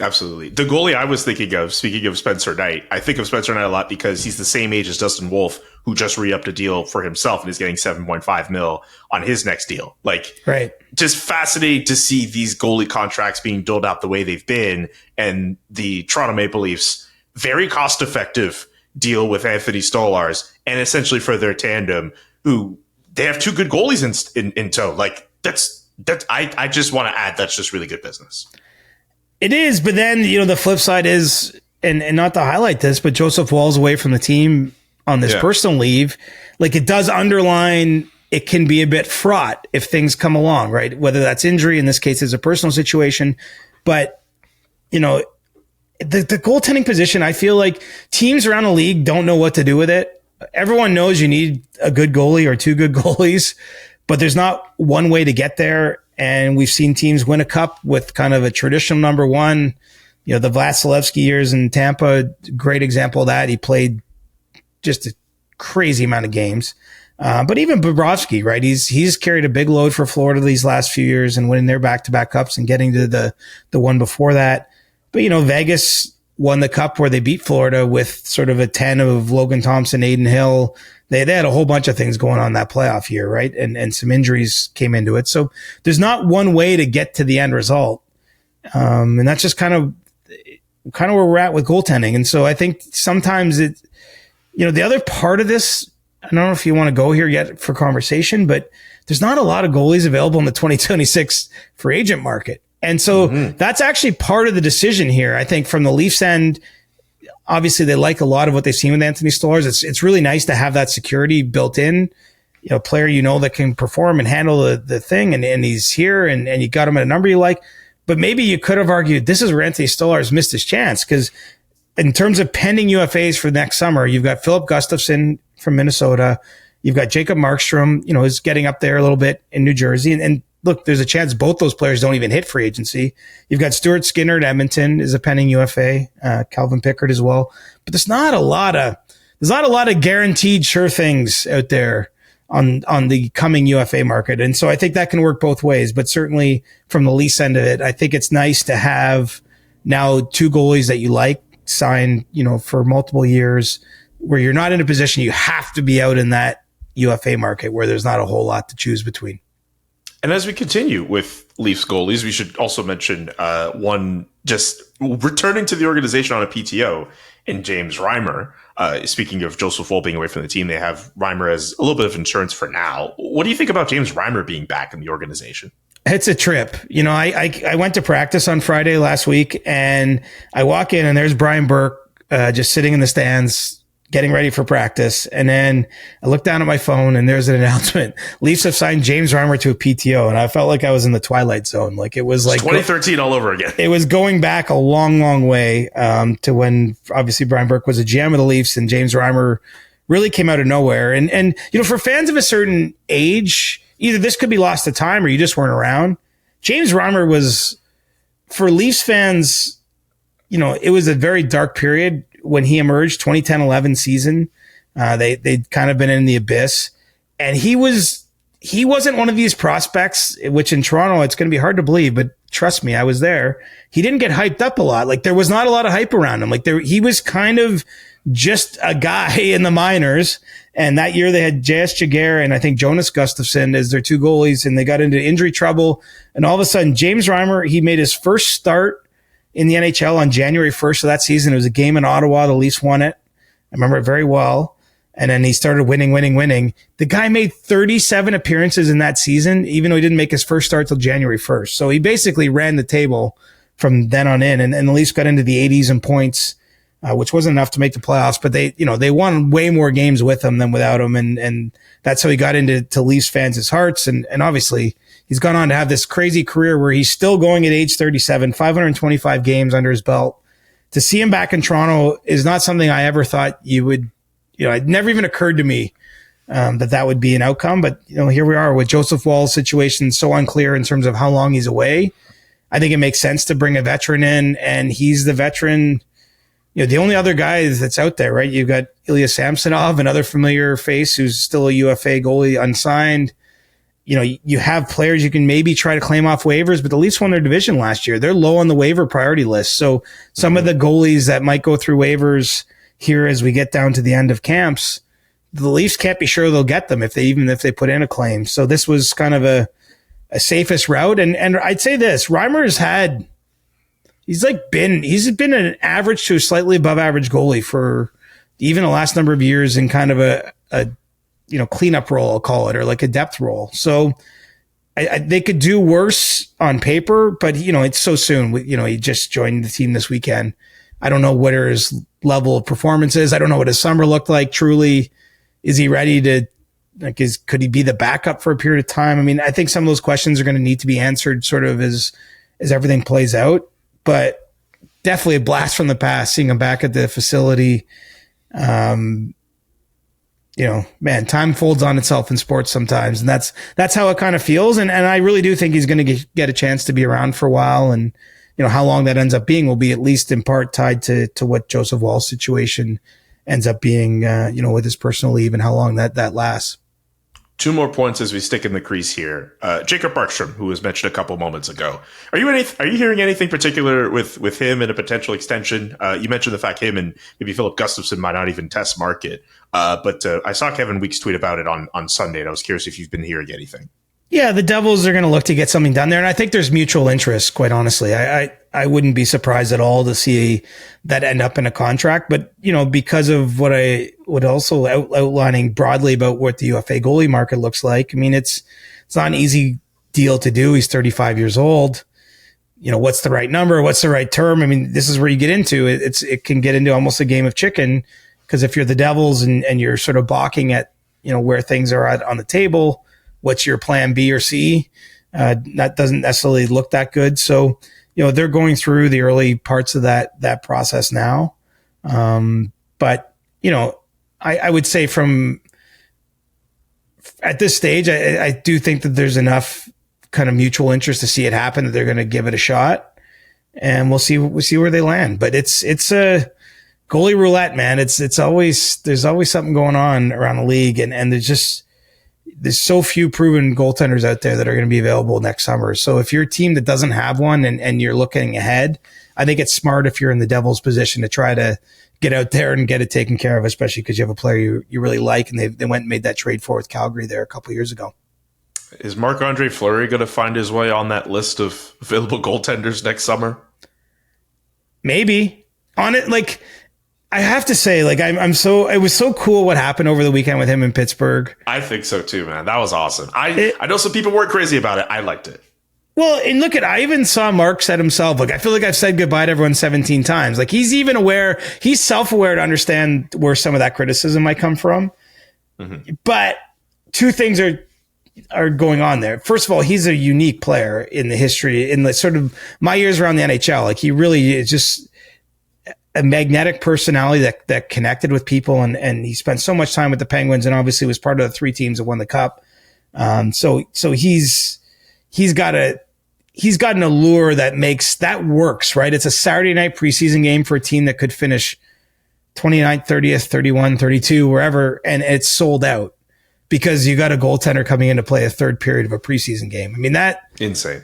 S2: Absolutely. The goalie I was thinking of, speaking of Spencer Knight, I think of Spencer Knight a lot because he's the same age as Dustin Wolf, who just re-upped a deal for himself and is getting $7.5 million on his next deal. Like, right. Just fascinating to see these goalie contracts being doled out the way they've been, and the Toronto Maple Leafs very cost-effective deal with Anthony Stolarz, and essentially for their tandem, who they have 2 good goalies in tow. Like, I just want to add, that's just really good business.
S3: It is, but then, the flip side is, and not to highlight this, but Joseph Woll's away from the team on this personal leave. Like, it does underline it can be a bit fraught if things come along, right? Whether that's injury, in this case, it's a personal situation. But, the goaltending position, I feel like teams around the league don't know what to do with it. Everyone knows you need a good goalie or 2 good goalies, but there's not one way to get there. And we've seen teams win a cup with kind of a traditional number one. The Vasilevsky years in Tampa, great example of that. He played just a crazy amount of games. But even Bobrovsky, right? He's carried a big load for Florida these last few years and winning their back-to-back cups and getting to the one before that. But, Vegas won the cup where they beat Florida with sort of a 10 of Logan Thompson, Aiden Hill. They had a whole bunch of things going on that playoff year, right? And some injuries came into it. So there's not one way to get to the end result. And that's just kind of where we're at with goaltending. And so I think sometimes the other part of this, I don't know if you want to go here yet for conversation, but there's not a lot of goalies available in the 2026 free agent market. And so that's actually part of the decision here. I think from the Leafs end, obviously they like a lot of what they've seen with Anthony Stolarz. It's really nice to have that security built in, a player, that can perform and handle the thing. And he's here and you got him at a number you like, but maybe you could have argued this is where Anthony Stolarz missed his chance. Cause in terms of pending UFAs for next summer, you've got Philip Gustafsson from Minnesota. You've got Jacob Markstrom, who's getting up there a little bit in New Jersey. And look, there's a chance both those players don't even hit free agency. You've got Stuart Skinner at Edmonton is a pending UFA, Calvin Pickard as well. But there's not a lot of guaranteed sure things out there on the coming UFA market. And so I think that can work both ways. But certainly from the Leafs end of it, I think it's nice to have now 2 goalies that you like signed, for multiple years, where you're not in a position you have to be out in that UFA market where there's not a whole lot to choose between.
S2: And as we continue with Leafs goalies, we should also mention one just returning to the organization on a PTO in James Reimer. Speaking of Joseph Woll being away from the team, they have Reimer as a little bit of insurance for now. What do you think about James Reimer being back in the organization?
S3: It's a trip. I went to practice on Friday last week, and I walk in and there's Brian Burke just sitting in the stands getting ready for practice. And then I look down at my phone and there's an announcement. Leafs have signed James Reimer to a PTO. And I felt like I was in the Twilight Zone. Like it was like
S2: 2013 all over again.
S3: It was going back a long, long way to when obviously Brian Burke was a GM of the Leafs and James Reimer really came out of nowhere. And for fans of a certain age, either this could be lost to time or you just weren't around. James Reimer was, for Leafs fans, it was a very dark period when he emerged, 2010-11 season. They'd kind of been in the abyss. And he wasn't one of these prospects, which in Toronto, it's going to be hard to believe, but trust me, I was there. He didn't get hyped up a lot. Like there was not a lot of hype around him. He was kind of just a guy in the minors. And that year they had J.S. Jaguar and I think Jonas Gustafsson as their 2 goalies, and they got into injury trouble. And all of a sudden, James Reimer, he made his first start in the NHL on January 1st of that season. It was a game in Ottawa. The Leafs won it. I remember it very well. And then he started winning. The guy made 37 appearances in that season, even though he didn't make his first start till January 1st. So he basically ran the table from then on in. And the Leafs got into the 80s in points which wasn't enough to make the playoffs, but they won way more games with him than without him. And that's how he got into Leafs fans' hearts. And obviously he's gone on to have this crazy career where he's still going at age 37, 525 games under his belt. To see him back in Toronto is not something I ever thought you would, it never even occurred to me that would be an outcome. But, here we are with Joseph Woll's situation so unclear in terms of how long he's away. I think it makes sense to bring a veteran in, and he's the veteran. The only other guy that's out there, right? You've got Ilya Samsonov, another familiar face who's still a UFA goalie unsigned. You have players you can maybe try to claim off waivers, but the Leafs won their division last year. They're low on the waiver priority list. So some of the goalies that might go through waivers here as we get down to the end of camps, the Leafs can't be sure they'll get them if they put in a claim. So this was kind of a safest route. And I'd say this, Reimer's been an average to a slightly above average goalie for even the last number of years in kind of a cleanup role, I'll call it, or like a depth role. So they could do worse on paper, but it's so soon. He just joined the team this weekend. I don't know what his level of performance is. I don't know what his summer looked like. Truly, is he ready to, could he be the backup for a period of time? I mean, I think some of those questions are going to need to be answered sort of as everything plays out, but definitely a blast from the past, seeing him back at the facility. Man, time folds on itself in sports sometimes, and that's how it kind of feels. And I really do think he's going to get a chance to be around for a while. And, how long that ends up being will be at least in part tied to what Joseph Woll's situation ends up being, with his personal leave and how long that lasts.
S2: Two more points as we stick in the crease here. Jacob Markstrom, who was mentioned a couple moments ago. Are you hearing anything particular with him and a potential extension? You mentioned the fact him and maybe Philip Gustafson might not even test market. But I saw Kevin Weeks tweet about it on Sunday, and I was curious if you've been hearing anything.
S3: Yeah, the Devils are going to look to get something done there, and I think there's mutual interest, quite honestly. I wouldn't be surprised at all to see that end up in a contract, but, because of what I would also outlining broadly about what the UFA goalie market looks like. I mean, it's not an easy deal to do. He's 35 years old. What's the right number? What's the right term? I mean, this is where you get into it. It can get into almost a game of chicken, because if you're the Devils and you're sort of balking at, where things are at on the table, what's your plan B or C? That doesn't necessarily look that good. So, they're going through the early parts of that process now. But, I would say from at this stage, I do think that there's enough kind of mutual interest to see it happen that they're going to give it a shot, and we'll see where they land. But it's a goalie roulette, man. There's always something going on around the league, and there's so few proven goaltenders out there that are going to be available next summer. So if you're a team that doesn't have one and you're looking ahead, I think it's smart if you're in the Devils' position to try to get out there and get it taken care of, especially because you have a player you really like, and they went and made that trade for with Calgary there a couple of years ago.
S2: Is Marc-Andre Fleury going to find his way on that list of available goaltenders next summer?
S3: Maybe. On it, I have to say, it was so cool what happened over the weekend with him in Pittsburgh.
S2: I think so too, man. That was awesome. I know some people weren't crazy about it. I liked it.
S3: Well, and look I even saw Mark said himself, I feel like I've said goodbye to everyone 17 times. He's even aware, he's self-aware to understand where some of that criticism might come from. Mm-hmm. But two things are going on there. First of all, he's a unique player in the history, in the sort of my years around the NHL. He really is just a magnetic personality that connected with people, and he spent so much time with the Penguins, and obviously was part of the three teams that won the Cup. So he's got an allure that works, right? It's a Saturday night preseason game for a team that could finish 29th, 30th, 31, 32, wherever, and it's sold out because you got a goaltender coming in to play a third period of a preseason game. I mean, that
S2: insane.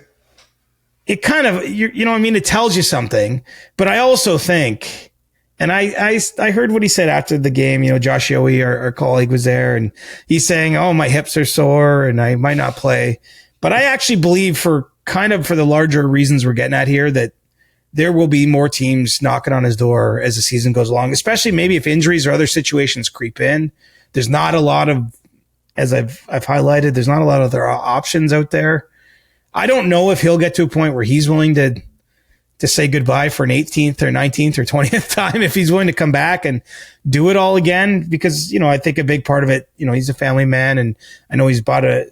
S3: It kind of, it tells you something, but I also think, and I heard what he said after the game, Josh Yohe, our colleague, was there, and he's saying, oh, my hips are sore and I might not play. But I actually believe for the larger reasons we're getting at here, that there will be more teams knocking on his door as the season goes along, especially maybe if injuries or other situations creep in. There's not a lot of, as I've highlighted, there's not a lot of other options out there. I don't know if he'll get to a point where he's willing to to say goodbye for an 18th or 19th or 20th time if he's willing to come back and do it all again. Because, I think a big part of it, he's a family man, and I know he's bought a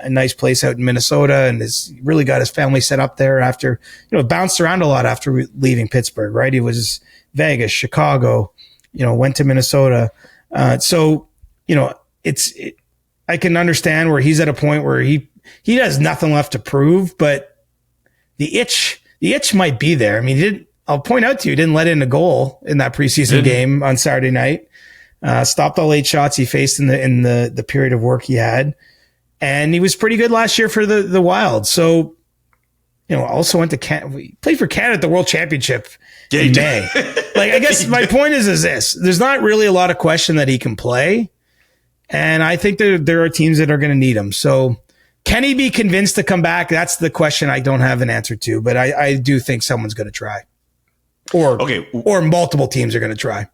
S3: nice place out in Minnesota and has really got his family set up there after, bounced around a lot after leaving Pittsburgh, right? He was Vegas, Chicago, went to Minnesota. I can understand where he's at a point where he has nothing left to prove, but the itch might be there. I mean, I'll point out to you, he didn't let in a goal in that preseason game on Saturday night. Stopped all 8 shots he faced in the period of work he had. And he was pretty good last year for the Wild. So, also went to Canada, played for Canada at the World Championship in May. I guess my point is this. There's not really a lot of question that he can play. And I think there are teams that are going to need him. So can he be convinced to come back? That's the question I don't have an answer to, but I do think someone's going to try. Or multiple teams are going to try.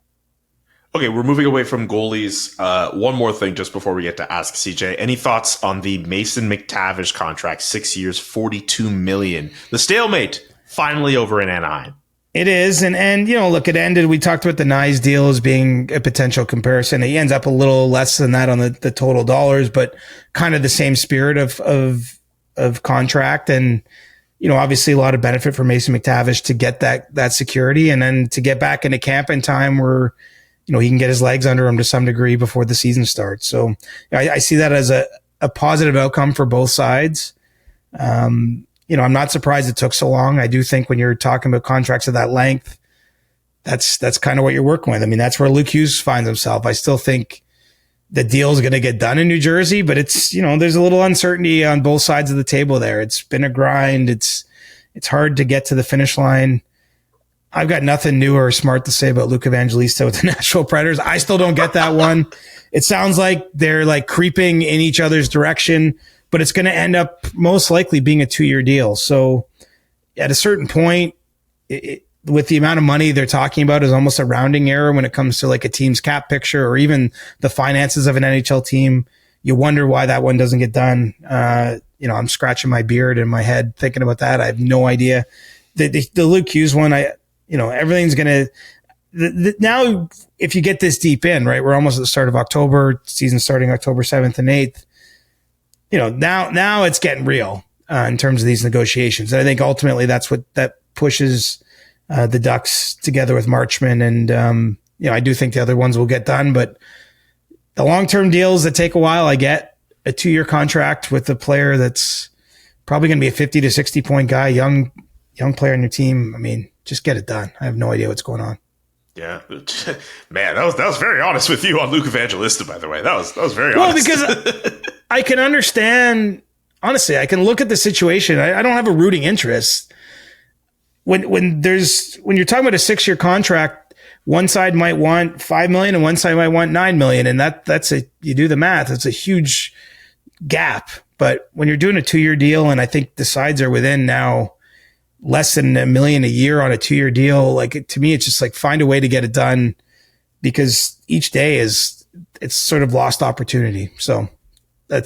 S2: Okay, we're moving away from goalies. One more thing just before we get to Ask CJ. Any thoughts on the Mason McTavish contract? 6 years, $42 million. The stalemate finally over in Anaheim.
S3: It is. And look, it ended. We talked about the Nyes deal as being a potential comparison. He ends up a little less than that on the total dollars, but kind of the same spirit of contract. And, obviously a lot of benefit for Mason McTavish to get that security and then to get back into camp in time where, he can get his legs under him to some degree before the season starts. So I see that as a positive outcome for both sides. I'm not surprised it took so long. I do think when you're talking about contracts of that length, that's kind of what you're working with. I mean, that's where Luke Hughes finds himself. I still think the deal is going to get done in New Jersey, but it's, there's a little uncertainty on both sides of the table there. It's been a grind. It's hard to get to the finish line. I've got nothing new or smart to say about Luke Evangelista with the Nashville Predators. I still don't get that one. It sounds like they're creeping in each other's direction, but it's going to end up most likely being a 2-year deal. So at a certain point, with the amount of money they're talking about is almost a rounding error when it comes to a team's cap picture or even the finances of an NHL team. You wonder why that one doesn't get done. I'm scratching my beard in my head thinking about that. I have no idea. The Luke Hughes one, everything's going to, now if you get this deep in, right, we're almost at the start of October, season starting October 7th and 8th. Now it's getting real in terms of these negotiations. And I think ultimately that pushes the Ducks together with Marchman. And, I do think the other ones will get done, but the long-term deals that take a while, I get a 2-year contract with a player that's probably going to be a 50 to 60 point guy, young player on your team. I mean, just get it done. I have no idea what's going on.
S2: Yeah, man, that was very honest with you on Luke Evangelista, by the way. That was very honest.
S3: Well, because I can understand, honestly, I can look at the situation. I don't have a rooting interest. When you're talking about a 6-year contract, one side might want $5 million and one side might want $9 million. And you do the math, it's a huge gap. But when you're doing a 2-year deal, and I think the sides are within now less than $1 million a year on a 2-year deal, to me, it's just find a way to get it done, because each day it's sort of lost opportunity. So I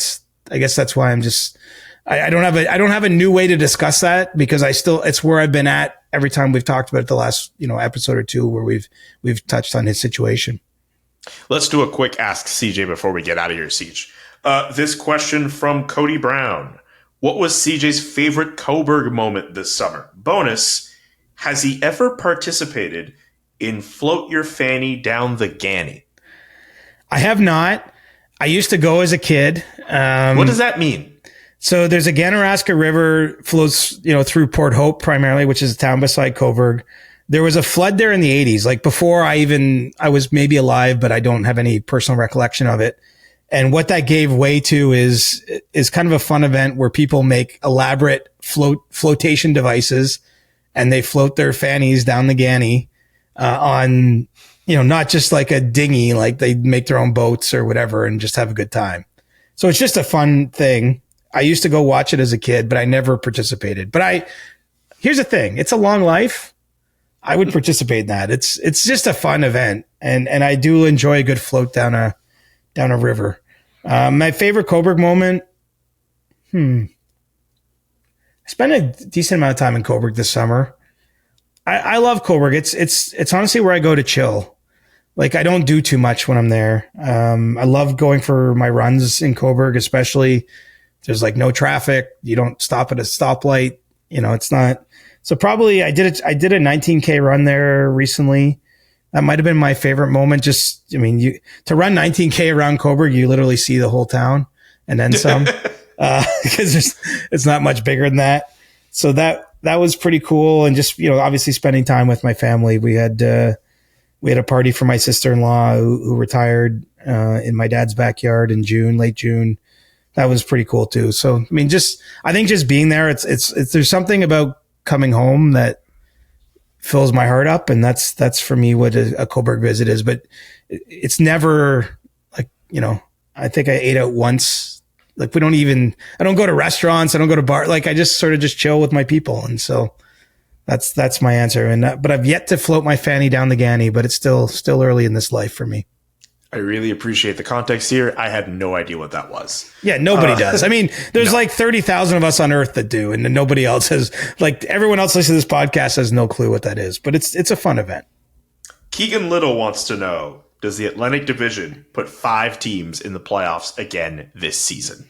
S3: guess that's why I don't have a new way to discuss that, because it's where I've been at every time we've talked about it the last, episode or two where we've touched on his situation.
S2: Let's do a quick Ask CJ before we get out of here, Siege. This question from Cody Brown. What was CJ's favorite Coburg moment this summer? Bonus, has he ever participated in Float Your Fanny Down the Ganny?
S3: I have not. I used to go as a kid.
S2: What does that mean?
S3: So there's a Ganaraska River flows, through Port Hope primarily, which is a town beside Coburg. There was a flood there in the 80s, before I was maybe alive, but I don't have any personal recollection of it. And what that gave way to is kind of a fun event where people make elaborate flotation devices, and they float their fannies down the Ganny, on, not just like a dinghy, they make their own boats or whatever and just have a good time. So it's just a fun thing. I used to go watch it as a kid, but I never participated. But here's the thing. It's a long life. I would participate in that. It's just a fun event. And I do enjoy a good float down a river. My favorite Coburg moment. I spent a decent amount of time in Coburg this summer. I love Coburg. It's honestly where I go to chill. Like, I don't do too much when I'm there. I love going for my runs in Coburg, especially there's like no traffic. You don't stop at a stoplight. You know, it's not. So probably I did a 19K run there recently. That might have been my favorite moment. Just, I mean, to run 19K around Coburg, you literally see the whole town and then some, because it's not much bigger than that. So that was pretty cool. And just, you know, obviously spending time with my family. We had a party for my sister-in-law who retired in my dad's backyard in late June. That was pretty cool too. So, I mean, I think just being there, it's there's something about coming home that fills my heart up. And that's for me what a Coburg visit is, but it's never like, you know, I think I ate out once. Like, I don't go to restaurants. I don't go to bar. Like, I just sort of just chill with my people. And so that's my answer. And, but I've yet to float my fanny down the Ganny, but it's still early in this life for me.
S2: I really appreciate the context here. I had no idea what that was.
S3: Yeah, nobody does. I mean, there's like 30,000 of us on Earth that do, and nobody else has, like, everyone else listening to this podcast has no clue what that is, but it's a fun event.
S2: Keegan Little wants to know, does the Atlantic Division put 5 teams in the playoffs again this season?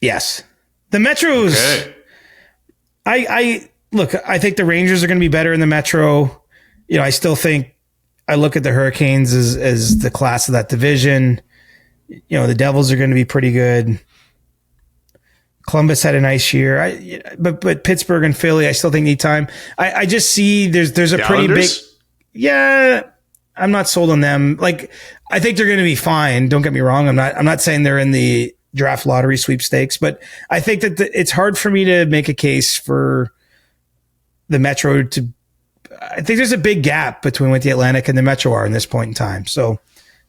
S3: Yes. The Metros. Okay. I think the Rangers are going to be better in the Metro. You know, I still think I look at the Hurricanes as the class of that division. You know, the Devils are going to be pretty good. Columbus had a nice year. But Pittsburgh and Philly, I still think need time. I just see there's a pretty big. Yeah, I'm not sold on them. Like, I think they're going to be fine. Don't get me wrong. I'm not saying they're in the draft lottery sweepstakes, but I think that it's hard for me to make a case for the Metro to. I think there's a big gap between what the Atlantic and the Metro are in this point in time. So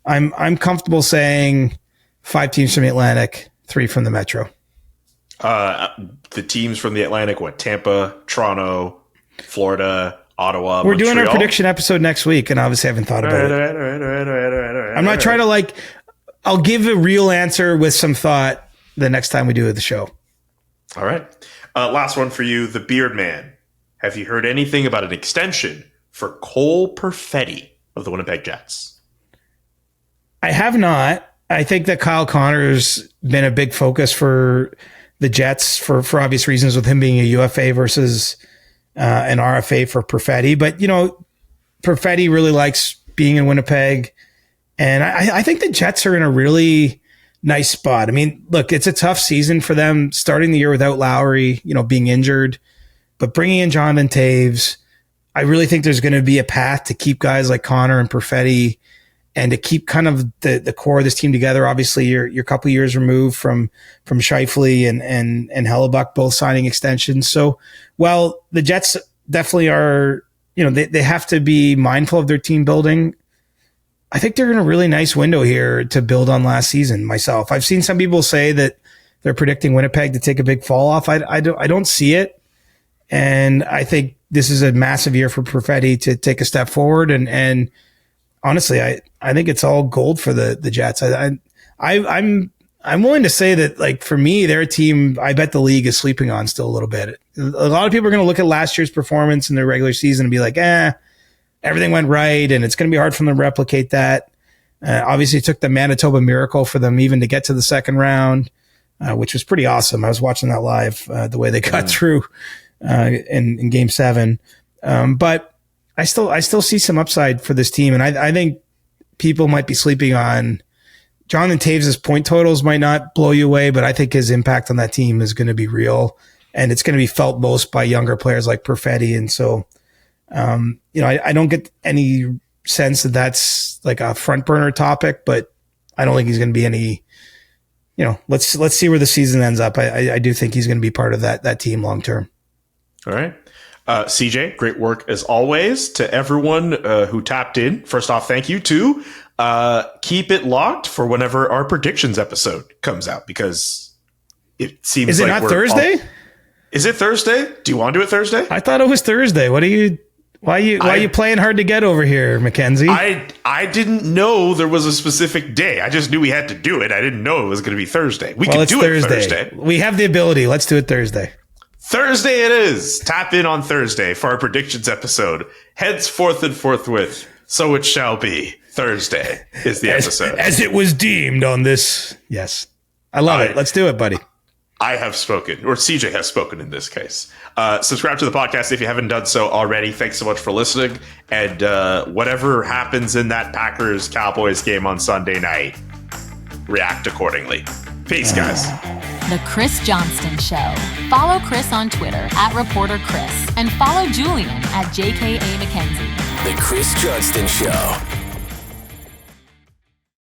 S3: I'm comfortable saying 5 teams from the Atlantic, 3 from the Metro.
S2: The teams from the Atlantic, what? Tampa, Toronto, Florida, Ottawa,
S3: We're
S2: Montreal.
S3: doing our prediction episode next week, and obviously I haven't thought about it. I'm not trying to I'll give a real answer with some thought the next time we do the show.
S2: All right. Last one for you, the Beard Man. Have you heard anything about an extension for Cole Perfetti of the Winnipeg Jets?
S3: I have not. I think that Kyle Connor's been a big focus for the Jets for obvious reasons, with him being a UFA versus an RFA for Perfetti. But, you know, Perfetti really likes being in Winnipeg. And I think the Jets are in a really nice spot. I mean, look, it's a tough season for them starting the year without Lowry, you know, being injured. But bringing in Jonathan Taves, I really think there's going to be a path to keep guys like Connor and Perfetti and to keep kind of the core of this team together. Obviously, you're a couple years removed from Scheifele and Hellebuck both signing extensions. So, well, the Jets definitely are, you know, they have to be mindful of their team building. I think they're in a really nice window here to build on last season myself. I've seen some people say that they're predicting Winnipeg to take a big fall off. I don't see it. And I think this is a massive year for Perfetti to take a step forward. And honestly, I think it's all gold for the Jets. I'm willing to say that, like, for me, they're a team I bet the league is sleeping on still a little bit. A lot of people are going to look at last year's performance in their regular season and be like, everything went right, and it's going to be hard for them to replicate that. Obviously, it took the Manitoba Miracle for them even to get to the second round, which was pretty awesome. I was watching that live, the way they got through in Game 7. But I still see some upside for this team, and I think people might be sleeping on Jonathan Taves' point totals. Might not blow you away, but I think his impact on that team is going to be real, and it's going to be felt most by younger players like Perfetti. And so, you know, I don't get any sense that that's like a front burner topic, but I don't think he's going to be any, you know, let's see where the season ends up. I do think he's going to be part of that team long term.
S2: All right. CJ, great work as always. To everyone who tapped in, first off, thank you. Too. Keep it locked for whenever our predictions episode comes out, because it seems
S3: Is it
S2: like
S3: not Thursday?
S2: Is it Thursday? Do you want to do it Thursday?
S3: I thought it was Thursday. Why are you playing hard to get over here, McKenzie?
S2: I didn't know there was a specific day. I just knew we had to do it. I didn't know it was going to be Thursday. We can do it Thursday.
S3: We have the ability. Let's do it Thursday.
S2: Thursday it is. Tap in on Thursday for our predictions episode. Henceforth and forthwith, so it shall be. Thursday is the episode.
S3: As it was deemed on this. Yes. I love it. Let's do it, buddy.
S2: I have spoken, or CJ has spoken in this case. Subscribe to the podcast if you haven't done so already. Thanks so much for listening. And whatever happens in that Packers-Cowboys game on Sunday night, react accordingly. Peace, guys.
S1: The Chris Johnston Show. Follow Chris on Twitter @ReporterChris and follow Julian @JKA McKenzie.
S4: The Chris Johnston Show.